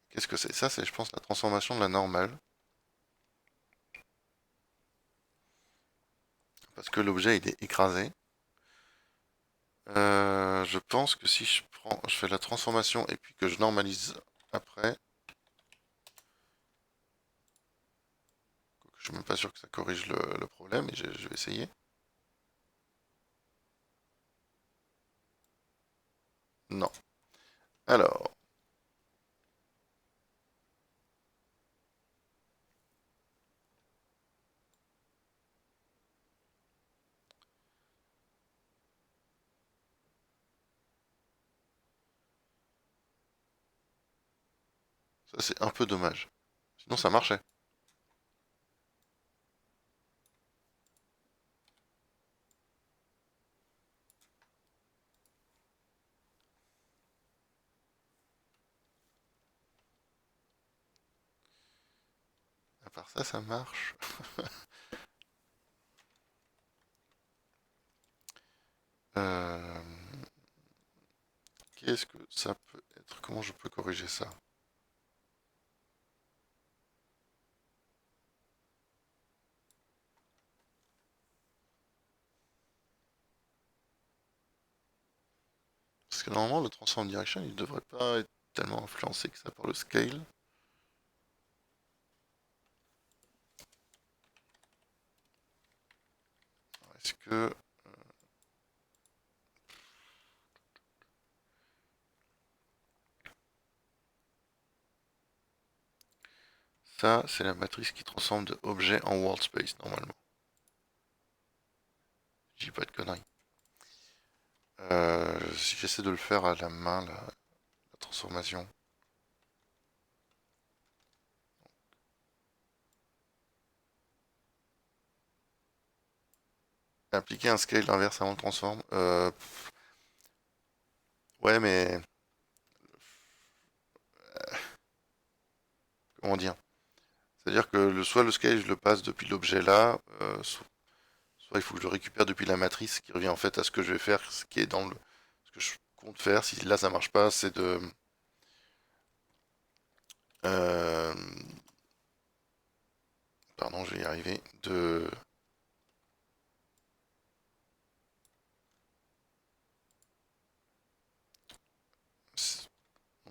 qu'est-ce que c'est? Ça, c'est, je pense, la transformation de la normale. Parce que l'objet, il est écrasé. Je pense que si je fais la transformation et puis que je normalise après, je suis même pas sûr que ça corrige le problème, et je vais essayer. Non. Alors, Ça, c'est un peu dommage. Sinon, ça marchait. À part ça, ça marche. Euh, Qu'est-ce que ça peut être? Comment je peux corriger ça? Parce que normalement, le transform direction, il devrait pas être tellement influencé que ça par le scale. Est-ce que ça, c'est la matrice qui transforme de objet en world space, normalement? Je dis pas de conneries. Si j'essaie de le faire à la main, la transformation. Appliquer un scale inverse avant le transform. Ouais, mais comment dire? C'est-à-dire que soit le scale, je le passe depuis l'objet là, soit il faut que je le récupère depuis la matrice, qui revient en fait à ce que je vais faire, ce qui est dans le, ce que je compte faire. Si là ça marche pas, c'est de, euh, pardon, je vais y arriver, donc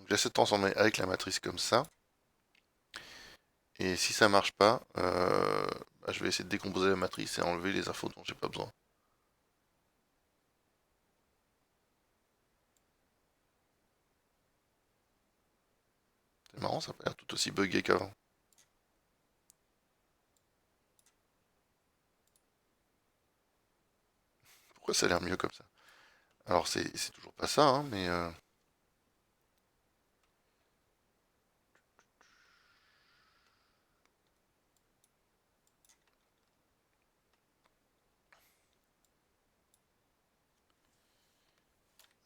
j'essaie de transformer avec la matrice comme ça. Et si ça marche pas, bah, je vais essayer de décomposer la matrice et enlever les infos dont j'ai pas besoin. C'est marrant, ça a pas l'air tout aussi buggé qu'avant. Pourquoi ça a l'air mieux comme ça? Alors c'est toujours pas ça, hein, mais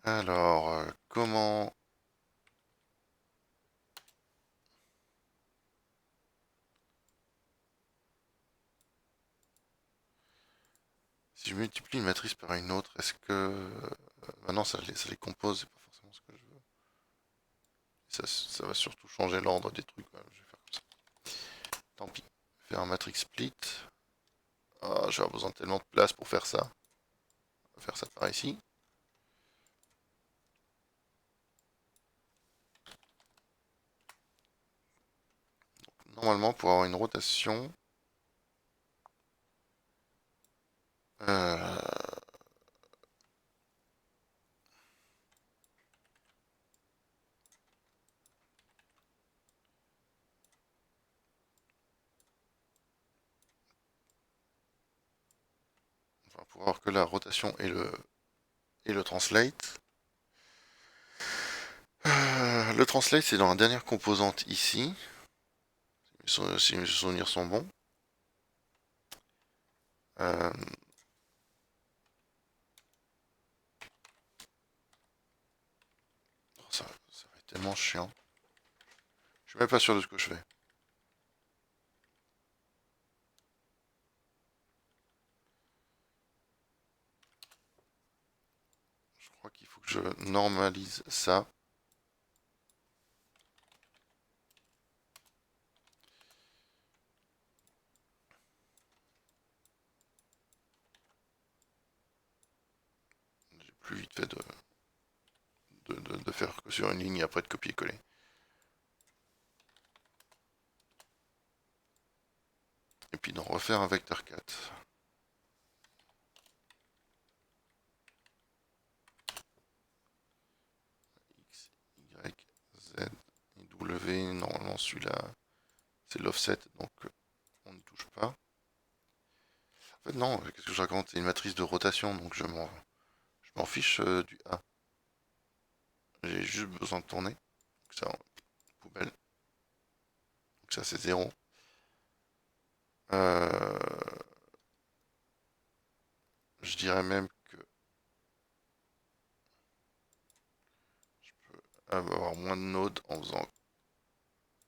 alors comment si je multiplie une matrice par une autre, est-ce que maintenant ça les compose, c'est pas forcément ce que je veux. Ça va surtout changer l'ordre des trucs. Ouais, je vais faire comme ça. Tant pis. Faire un matrix split. Ah, je vais avoir besoin de tellement de place pour faire ça. On va faire ça par ici. Normalement, pour avoir une rotation, euh, enfin, pour avoir que la rotation et le translate. Le translate, c'est dans la dernière composante ici, si mes souvenirs sont bons. Euh, ça va être tellement chiant. Je suis même pas sûr de ce que je fais. Je crois qu'il faut que je normalise ça. J'ai plus vite fait de faire que sur une ligne et après de copier-coller. Et puis d'en refaire un vecteur 4. X, Y, Z et W. Normalement celui-là, c'est l'offset, donc on ne touche pas. En fait non, qu'est-ce que je raconte? C'est une matrice de rotation, donc je m'en fiche du A. J'ai juste besoin de tourner. Donc ça, en poubelle. ça c'est 0. Euh, je dirais même que je peux avoir moins de nodes en faisant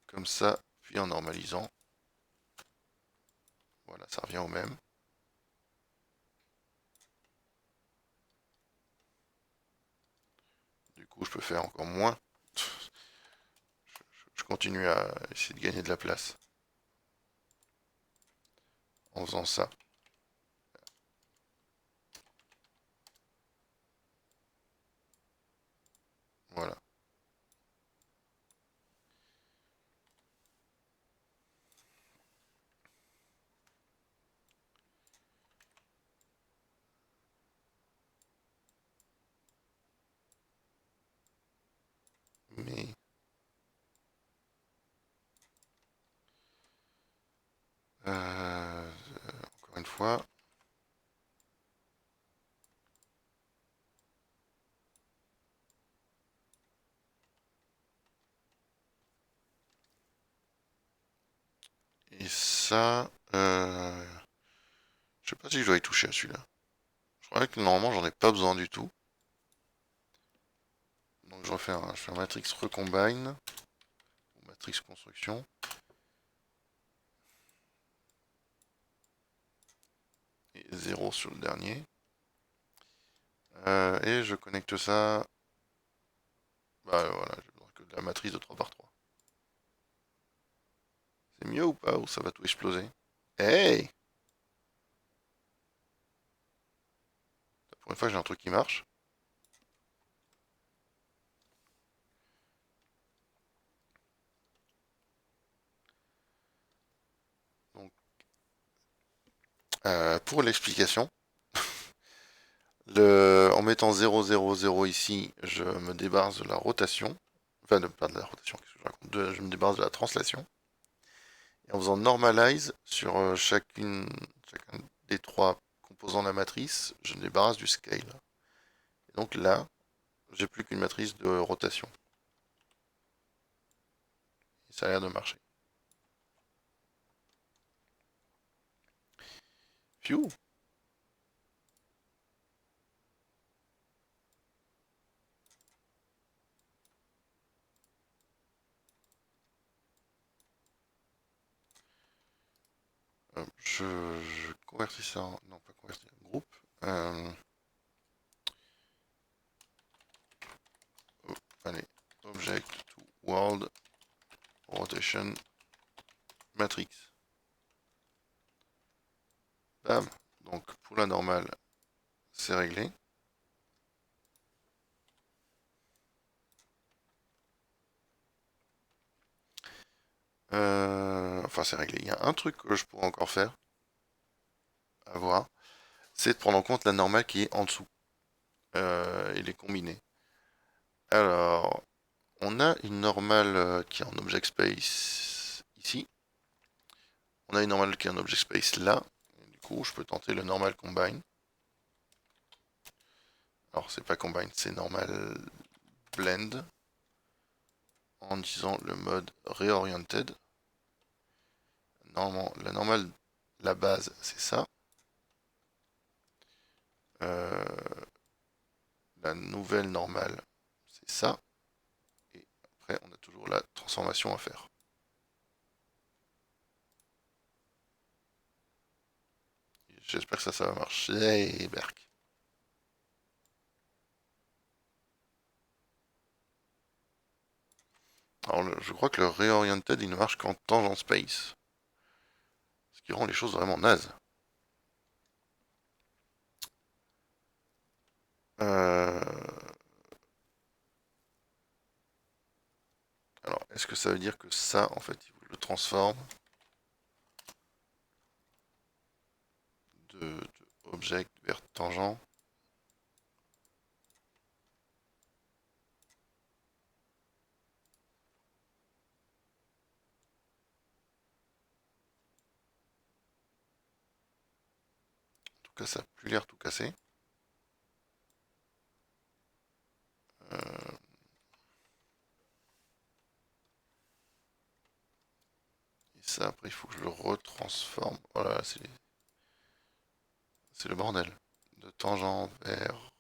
comme ça, puis en normalisant. Voilà, ça revient au même. Du coup, je peux faire encore moins. Je continue à essayer de gagner de la place en faisant ça. Voilà. Mais encore une fois, et ça, je sais pas si je dois y toucher à celui-là. Je crois que normalement j'en ai pas besoin du tout. Donc je fais un matrix recombine, ou matrix construction, et 0 sur le dernier. Et je connecte ça. Bah voilà, j'ai besoin que de la matrice de 3 par 3. C'est mieux ou pas? Ou ça va tout exploser? Hey! Pour une fois j'ai un truc qui marche. Donc, pour l'explication, en mettant 0, 0, 0 ici, je me débarrasse de la rotation. Enfin, pas de la rotation, qu'est-ce que je raconte? Je me débarrasse de la translation. Et en faisant normalize sur chacun des 3 composants de la matrice, je me débarrasse du scale. Et donc là, j'ai plus qu'une matrice de rotation. Et ça a l'air de marcher. Phew! Je convertis ça en... Non, pas convertir, groupe. Allez, object to world rotation matrix. Bam. Donc pour la normale, c'est réglé. Enfin, c'est réglé. Il y a un truc que je pourrais encore faire, à voir, c'est de prendre en compte la normale qui est en dessous et les combiner. Alors, on a une normale qui est en object space ici. On a une normale qui est en object space là. Et du coup, je peux tenter le normal combine. Alors, c'est pas combine, c'est normal blend. En disant le mode reoriented. Normalement, la normale, la base, c'est ça. La nouvelle normale, c'est ça. Et après, on a toujours la transformation à faire. J'espère que ça va marcher. Berk. Alors, je crois que le reoriented, il ne marche qu'en tangent space. Ce qui rend les choses vraiment nazes. Alors, est-ce que ça veut dire que ça, en fait, il le transforme de object vers tangent? En tout cas, ça n'a plus l'air tout cassé. Et ça, après, il faut que je le retransforme. Voilà, c'est le bordel. De tangent vers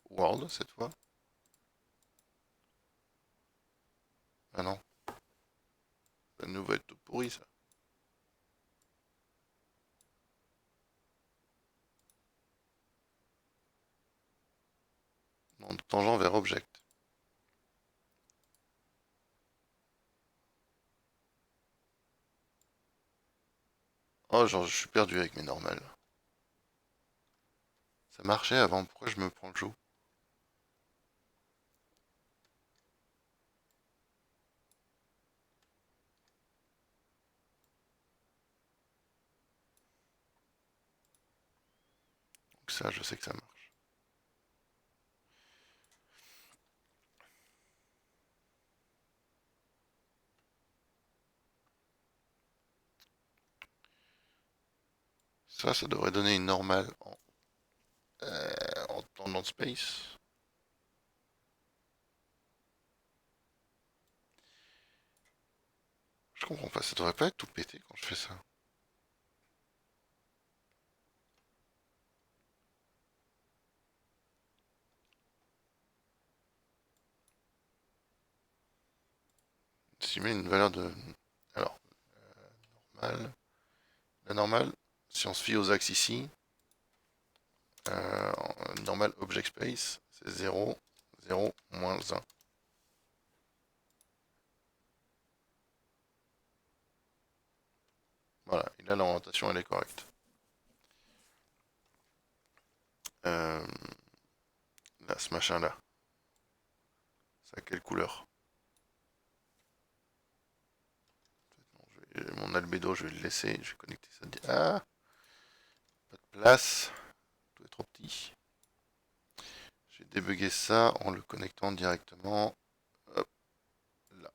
world, cette fois. Ah non, ça nous va être tout pourri, ça. Non, de tangent vers object. Oh, genre, je suis perdu avec mes normales. Ça marchait avant, pourquoi je me prends le joug? Donc ça, je sais que ça marche. Ça devrait donner une normale en tangent space. Je comprends pas, ça devrait pas être tout pété quand je fais ça. Si je mets une valeur de... Alors, normale. La normale, si on se fie aux axes ici, normal object space, c'est 0, 0, moins 1. Voilà, et là l'orientation elle est correcte. Euh, Là, ce machin là, c'est à quelle couleur? Non, mon albédo, je vais le laisser, je vais connecter ça. Ah, pas de place, tout est trop petit. J'ai débugué ça en le connectant directement. Hop, là.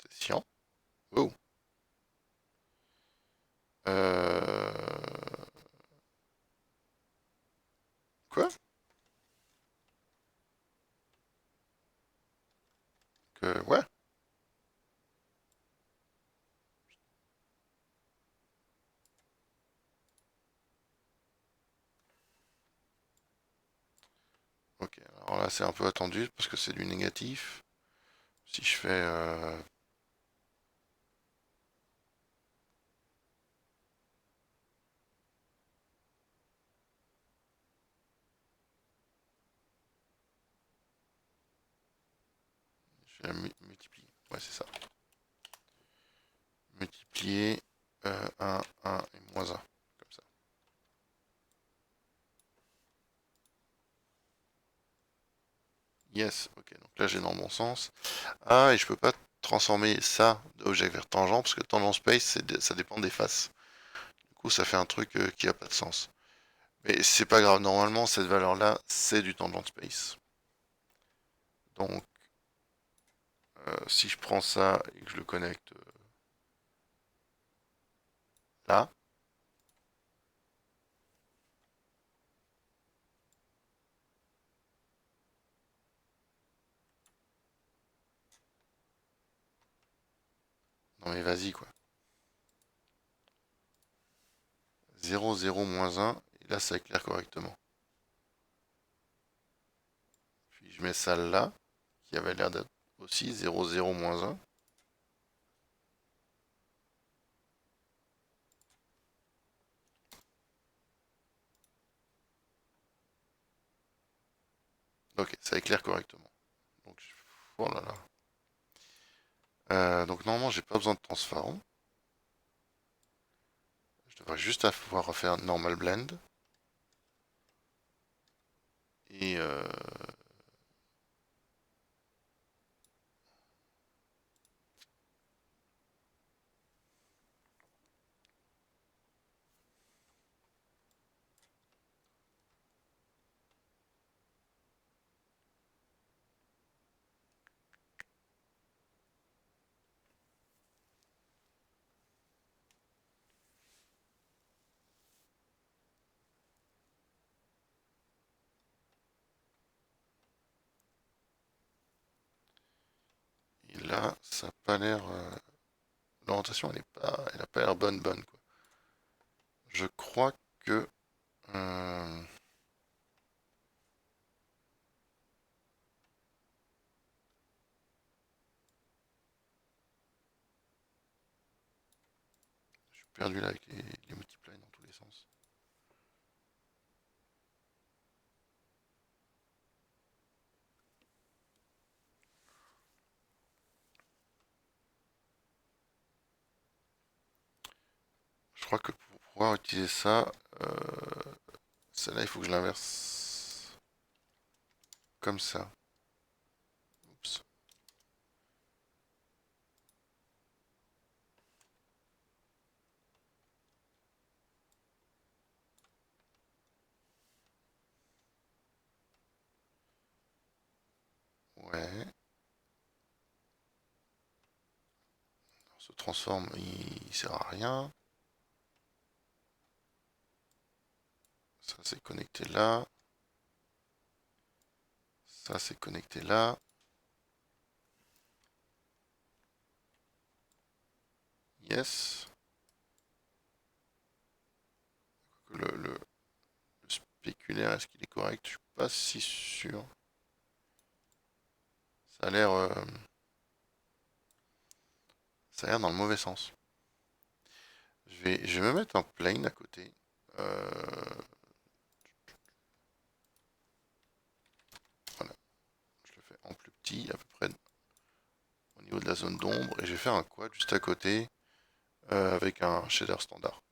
C'est chiant. Oh. Euh... Quoi? Ouais. Ok, alors là c'est un peu attendu parce que c'est du négatif. Si je fais... je vais multiplier. Ouais, c'est ça. Multiplier 1, 1 et moins 1. Comme ça. Yes, ok, donc là j'ai dans le bon sens. Ah, et je peux pas transformer ça d'objet vers tangent, parce que tangent space, ça dépend des faces. Du coup, ça fait un truc qui a pas de sens. Mais c'est pas grave, normalement, cette valeur-là, c'est du tangent space. Donc, si je prends ça et que je le connecte là, non mais vas-y quoi. 0, 0, moins 1, et là ça éclaire correctement. Puis je mets ça là, qui avait l'air d'être aussi 0, 0, moins 1. Ok, ça éclaire correctement. Donc, oh là là. Donc normalement, j'ai pas besoin de transparent. Je devrais juste pouvoir refaire normal blend. Et Et là, ça n'a pas l'air... l'orientation, elle a pas l'air bonne, quoi. Je crois que... euh, je suis perdu là avec les multiplies dans tous les sens. Je crois que pour pouvoir utiliser ça, celle-là, il faut que je l'inverse comme ça. Oups. Ouais. On se transforme, il sert à rien. Ça, c'est connecté là. Ça, c'est connecté là. Yes. Le spéculaire, est-ce qu'il est correct? Je suis pas si sûr. Ça a l'air... ça a l'air dans le mauvais sens. Je vais me mettre un plane à côté. Euh, voilà. Je le fais en plus petit, à peu près au niveau de la zone d'ombre. Et je vais faire un quad juste à côté avec un shader standard.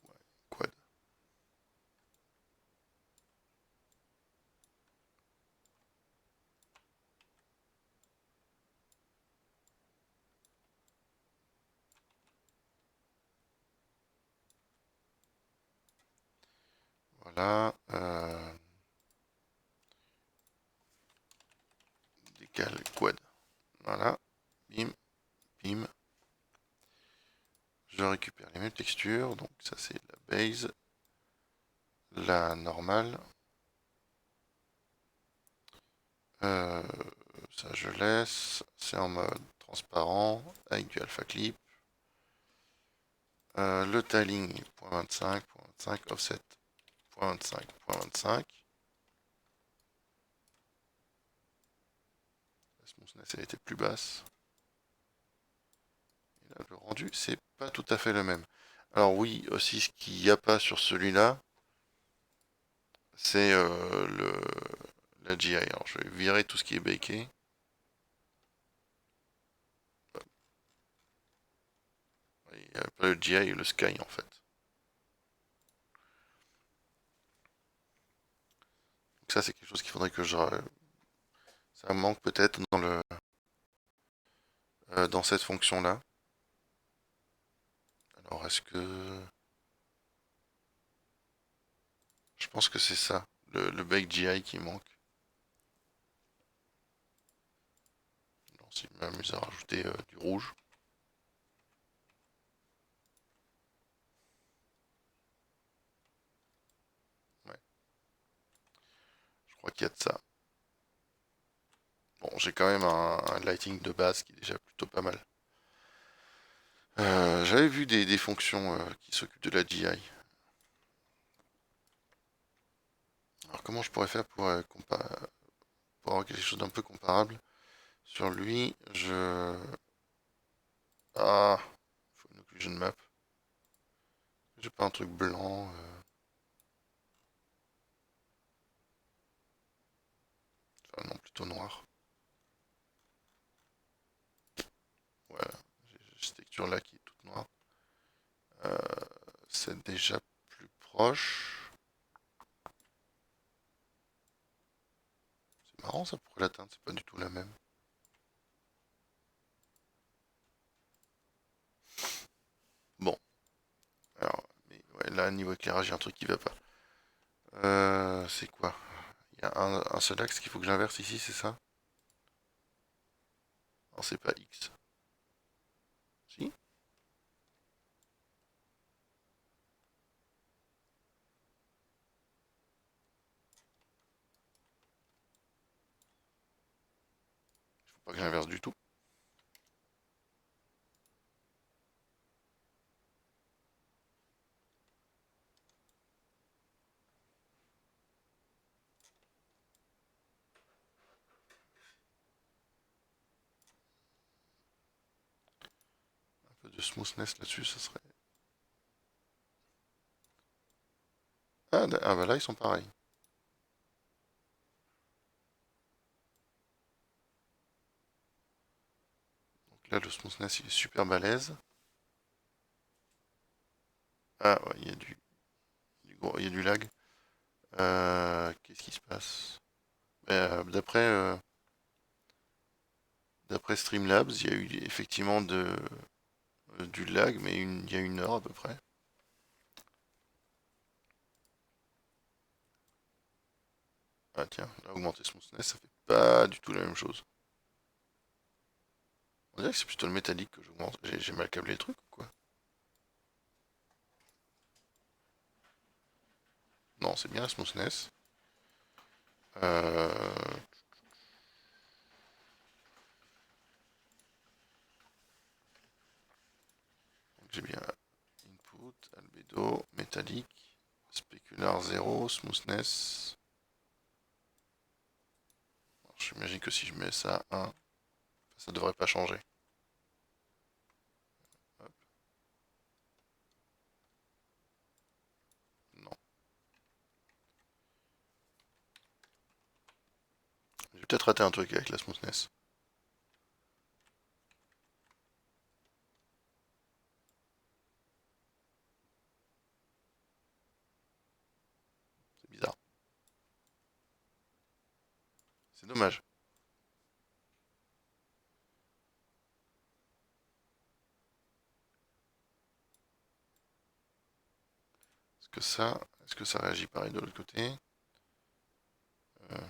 Ouais, quad. Voilà. Décale quad. Voilà. Bim, bim. Je récupère les mêmes textures. Donc ça c'est la base. La normale. Euh, ça je laisse. C'est en mode transparent avec du alpha clip. Le tiling 0.25, offset 0.25. La smoothness elle était plus basse. Et là, le rendu, c'est pas tout à fait le même. Alors oui, aussi ce qu'il n'y a pas sur celui-là, c'est la GI. Alors je vais virer tout ce qui est baké. Il n'y a pas le GI et le Sky en fait. Donc ça c'est quelque chose qu'il faudrait que je... Ça manque peut-être dans cette fonction-là. Alors est-ce que... Je pense que c'est ça, le bake GI qui manque. Alors, si je m'amuse à rajouter du rouge. Ouais, je crois qu'il y a de ça. Bon, j'ai quand même un lighting de base qui est déjà plutôt pas mal. J'avais vu des fonctions qui s'occupent de la GI. Alors comment je pourrais faire pour avoir quelque chose d'un peu comparable? Sur lui, je... Ah, il faut une occlusion map. J'ai pas un truc blanc. Enfin non, plutôt noir. Voilà, j'ai cette texture là qui est toute noire. Euh, c'est déjà plus proche. C'est marrant ça, pourquoi la teinte c'est pas du tout la même. Bon, alors, mais ouais, là, niveau éclairage, il y a un truc qui va pas. C'est quoi? Il y a un seul axe qu'il faut que j'inverse ici, c'est ça? Non, c'est pas X. Si? Pas que j'inverse du tout. Un peu de smoothness là-dessus, ça serait... Ah bah là, ils sont pareils. Donc là, le smoothness, il est super balèze. Ah ouais, il y a du lag. Qu'est-ce qui se passe? D'après Streamlabs, il y a eu effectivement du lag, mais il y a 1 heure à peu près. Ah tiens, là, augmenter smoothness, ça fait pas du tout la même chose. On dirait que c'est plutôt le métallique que j'augmente. J'ai mal câblé le truc ou quoi? Non, c'est bien la smoothness. Euh, j'ai bien input, albedo, métallique, spécular 0, smoothness. J'imagine que si je mets ça à 1, ça devrait pas changer. Hop, non. J'ai peut-être raté un truc avec la smoothness. C'est bizarre. C'est dommage. Est-ce que ça réagit pareil de l'autre côté? Euh,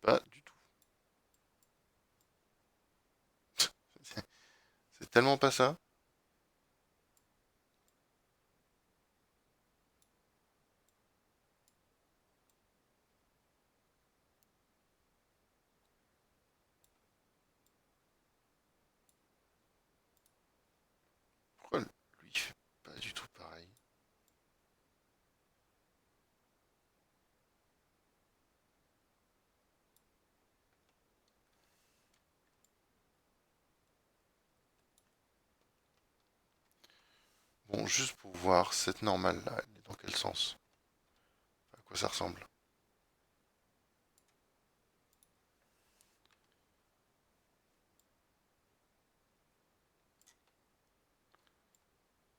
Pas du tout. C'est tellement pas ça. Pourquoi lui il fait pas du tout pareil? Bon, juste pour voir cette normale là, elle est dans quel sens? À quoi ça ressemble?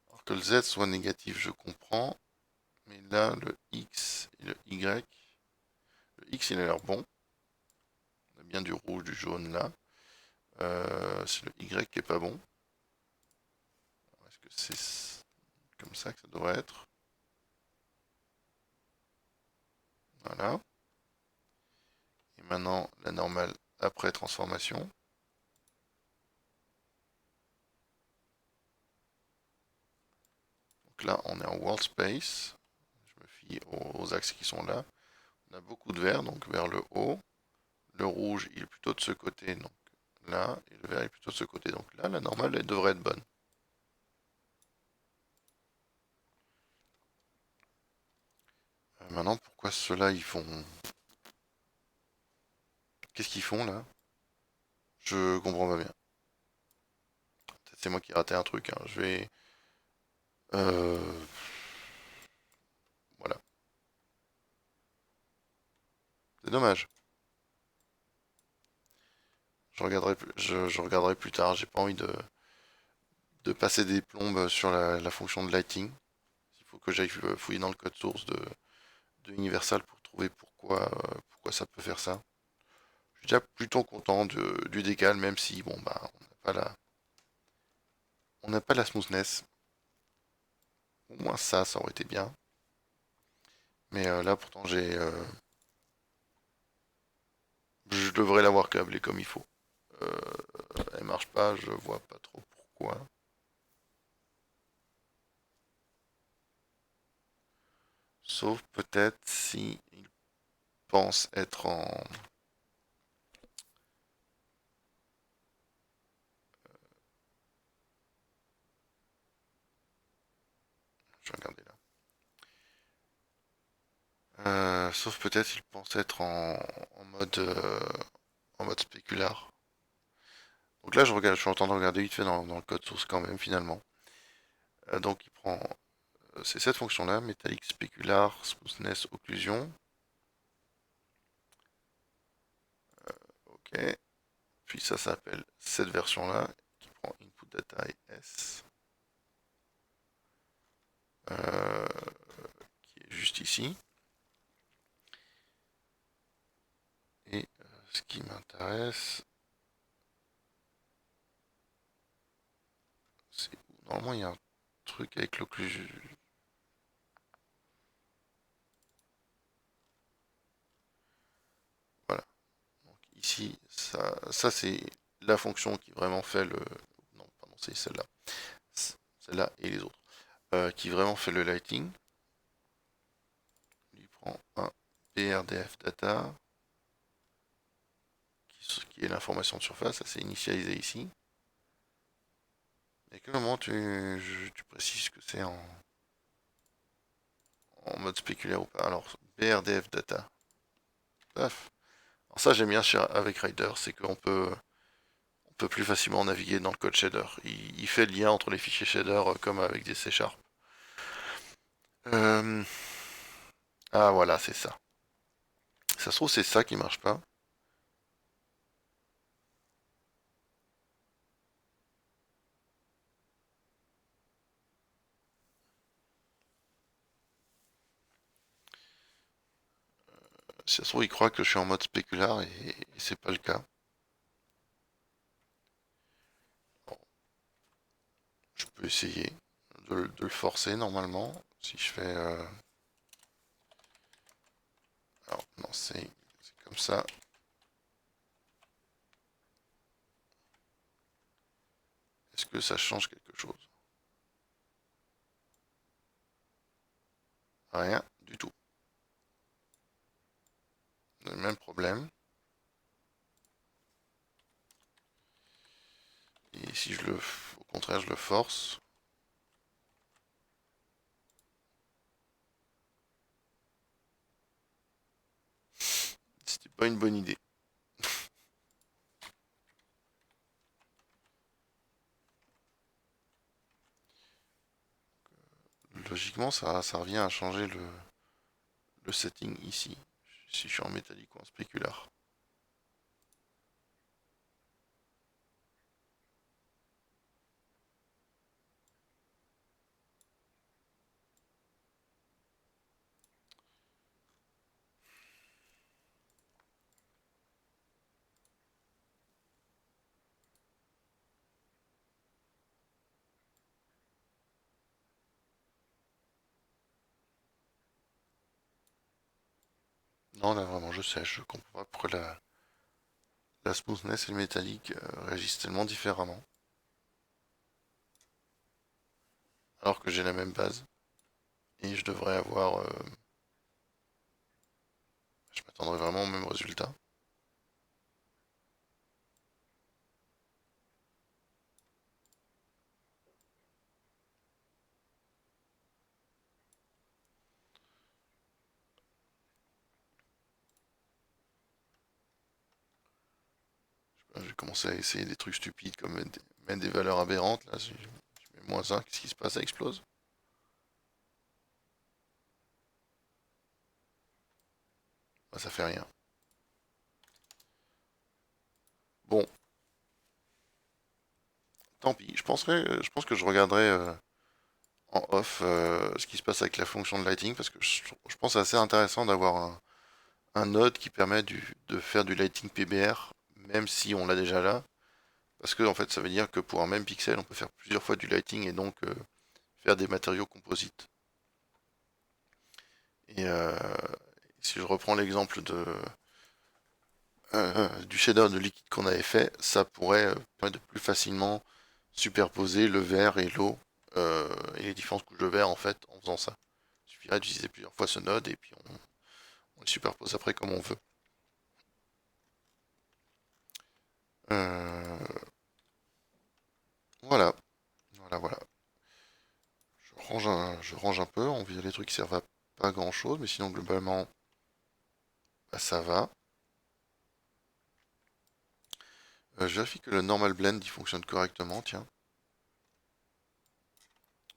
Alors que le Z soit négatif, je comprends. Mais là, le X et le Y. Le X, il a l'air bon. On a bien du rouge, du jaune là. C'est le Y qui est pas bon. Est-ce que c'est comme ça que ça devrait être? Voilà. Et maintenant, la normale après transformation. Donc là, on est en world space. Je me fie aux axes qui sont là. On a beaucoup de vert, donc vers le haut. Le rouge, il est plutôt de ce côté, donc là. Et le vert est plutôt de ce côté. Donc là, la normale, elle devrait être bonne. Maintenant, pourquoi ceux-là, ils font... Qu'est-ce qu'ils font là? Je comprends pas bien. Peut-être c'est moi qui ai raté un truc, hein. Je vais... Euh, Voilà. C'est dommage. Je regarderai plus tard. J'ai pas envie de passer des plombes sur la fonction de lighting. Il faut que j'aille fouiller dans le code source de Universal pour trouver pourquoi ça peut faire ça. Je suis déjà plutôt content du décal, même si bon bah on n'a pas la smoothness. Au moins ça aurait été bien. Mais là pourtant je devrais l'avoir câblé comme il faut. Euh, Elle marche pas, je vois pas trop pourquoi. Sauf peut-être si il pense être en Je vais regarder là. Sauf peut-être il pense être en mode spécular. Donc là, je suis en train de regarder vite fait dans le code source quand même finalement. Donc il prend c'est cette fonction-là, metallic specular, smoothness, occlusion. Ok. Puis ça s'appelle cette version-là qui prend input data et S, euh, qui est juste ici. Et ce qui m'intéresse, c'est normalement il y a un truc avec l'occlusion. Voilà. Donc ici, ça c'est la fonction qui vraiment fait le. Non, pardon, c'est celle-là. Celle-là et les autres. Qui vraiment fait le lighting. Il prend un PRDF data, qui est l'information de surface, ça c'est initialisé ici. Et à quel moment tu précises que c'est en mode spéculaire ou pas? Alors, BRDF data. Paf. Alors ça j'aime bien avec Rider, c'est on peut plus facilement naviguer dans le code shader. Il fait le lien entre les fichiers shader comme avec des C Sharp. Euh, Ah voilà, c'est ça. Ça se trouve c'est ça qui marche pas. Si ça se trouve il croit que je suis en mode spécular et c'est pas le cas. Bon, je peux essayer de le forcer normalement. Si je fais... Alors non, c'est comme ça. Est-ce que ça change quelque chose? Rien du tout. Le même problème. Et si au contraire, je le force, c'était pas une bonne idée. Logiquement, ça revient à changer le setting ici. Si je suis en métallique ou en spécular. Non, là vraiment, je sais, je comprends pas pourquoi la smoothness et le métallique réagissent tellement différemment. Alors que j'ai la même base. Et je devrais avoir... je m'attendrais vraiment au même résultat. Je vais commencer à essayer des trucs stupides comme mettre des valeurs aberrantes. Là, si je mets -1, qu'est-ce qui se passe? Ça explose? Bah, ça fait rien. Bon, tant pis. Je pense que je regarderai en off ce qui se passe avec la fonction de lighting parce que je pense que c'est assez intéressant d'avoir un node qui permet de faire du lighting PBR même si on l'a déjà là. Parce que en fait, ça veut dire que pour un même pixel, on peut faire plusieurs fois du lighting et donc faire des matériaux composites. Et si je reprends l'exemple du shader de liquide qu'on avait fait, ça pourrait permettre de plus facilement superposer le verre et l'eau et les différentes couches de verre en fait en faisant ça. Il suffirait d'utiliser plusieurs fois ce node et puis on le superpose après comme on veut. Euh, voilà, voilà. Je je range un peu, on vire les trucs qui servent à pas grand chose, mais sinon globalement, bah, ça va. Je vérifie que le normal blend il fonctionne correctement, tiens.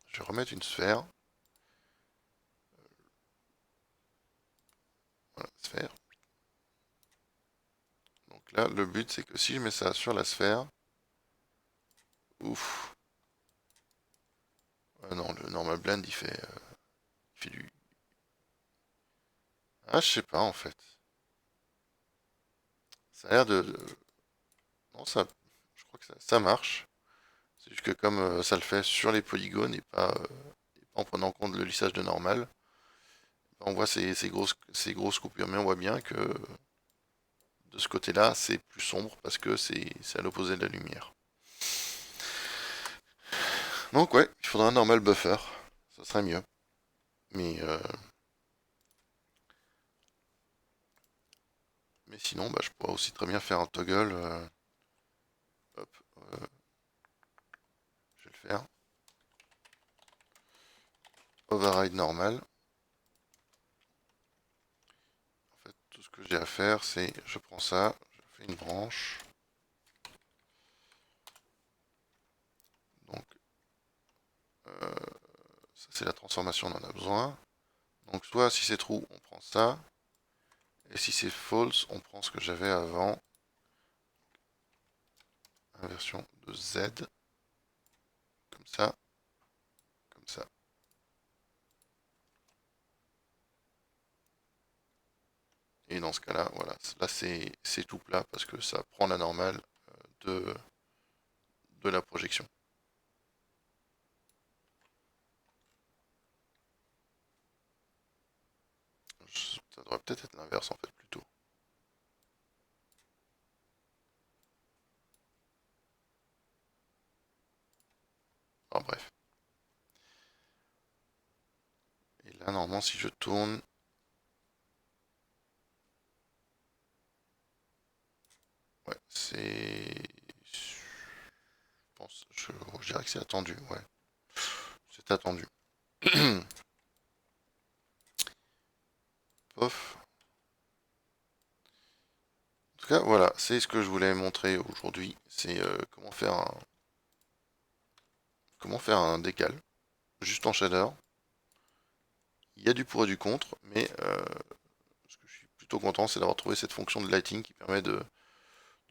Je vais remettre une sphère. Voilà, sphère. Donc là, le but c'est que si je mets ça sur la sphère, ouf. Ah non, le normal blend il fait du. Ah, je sais pas en fait. Ça a l'air non, je crois que ça marche. C'est juste que comme ça le fait sur les polygones et pas en prenant en compte le lissage de normal, on voit ces grosses coupures, mais on voit bien que de ce côté-là, c'est plus sombre parce que c'est à l'opposé de la lumière. Donc ouais, il faudra un normal buffer, ça serait mieux. Mais, euh, mais sinon, bah, je pourrais aussi très bien faire un toggle. Hop, je vais le faire. Override normal. En fait, tout ce que j'ai à faire, c'est je prends ça, je fais une branche. Donc, ça c'est la transformation, on en a besoin. Donc, soit si c'est true, on prend ça. Et si c'est false, on prend ce que j'avais avant. Inversion de Z. Comme ça, comme ça. Et dans ce cas-là, voilà. Là, c'est tout plat parce que ça prend la normale de, de la projection. Ça devrait peut-être être l'inverse en fait plutôt. Enfin bref. Et là, normalement, si je tourne, ouais, je dirais que c'est attendu, ouais. C'est attendu. Pof. En tout cas, voilà, c'est ce que je voulais montrer aujourd'hui. C'est comment faire un décal, juste en shader. Il y a du pour et du contre, mais ce que je suis plutôt content, c'est d'avoir trouvé cette fonction de lighting qui permet de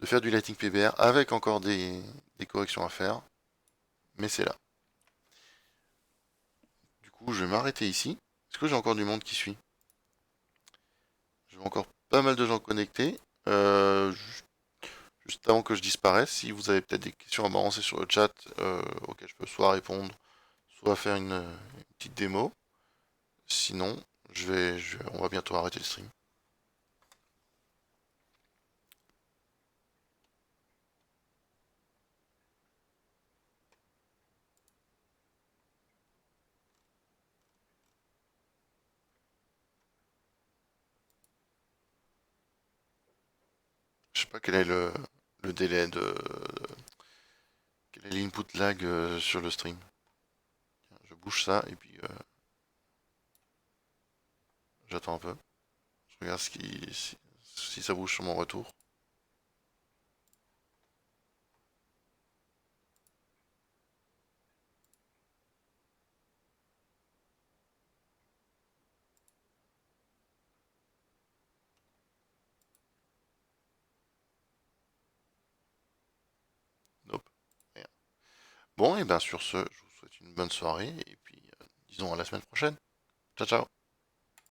faire du lighting PBR avec encore des corrections à faire. Mais c'est là. Du coup, je vais m'arrêter ici. Est-ce que j'ai encore du monde qui suit? J'ai encore pas mal de gens connectés. Juste avant que je disparaisse, si vous avez peut-être des questions à m'avancer sur le chat auxquelles je peux soit répondre, soit faire une petite démo. Sinon, on va bientôt arrêter le stream. Je sais pas quel est le délai quel est l'input lag sur le stream. Je bouge ça et puis j'attends un peu. Je regarde si ça bouge sur mon retour. Nope. Rien. Bon, et bien sur ce, je vous souhaite une bonne soirée et puis disons à la semaine prochaine. Ciao, ciao.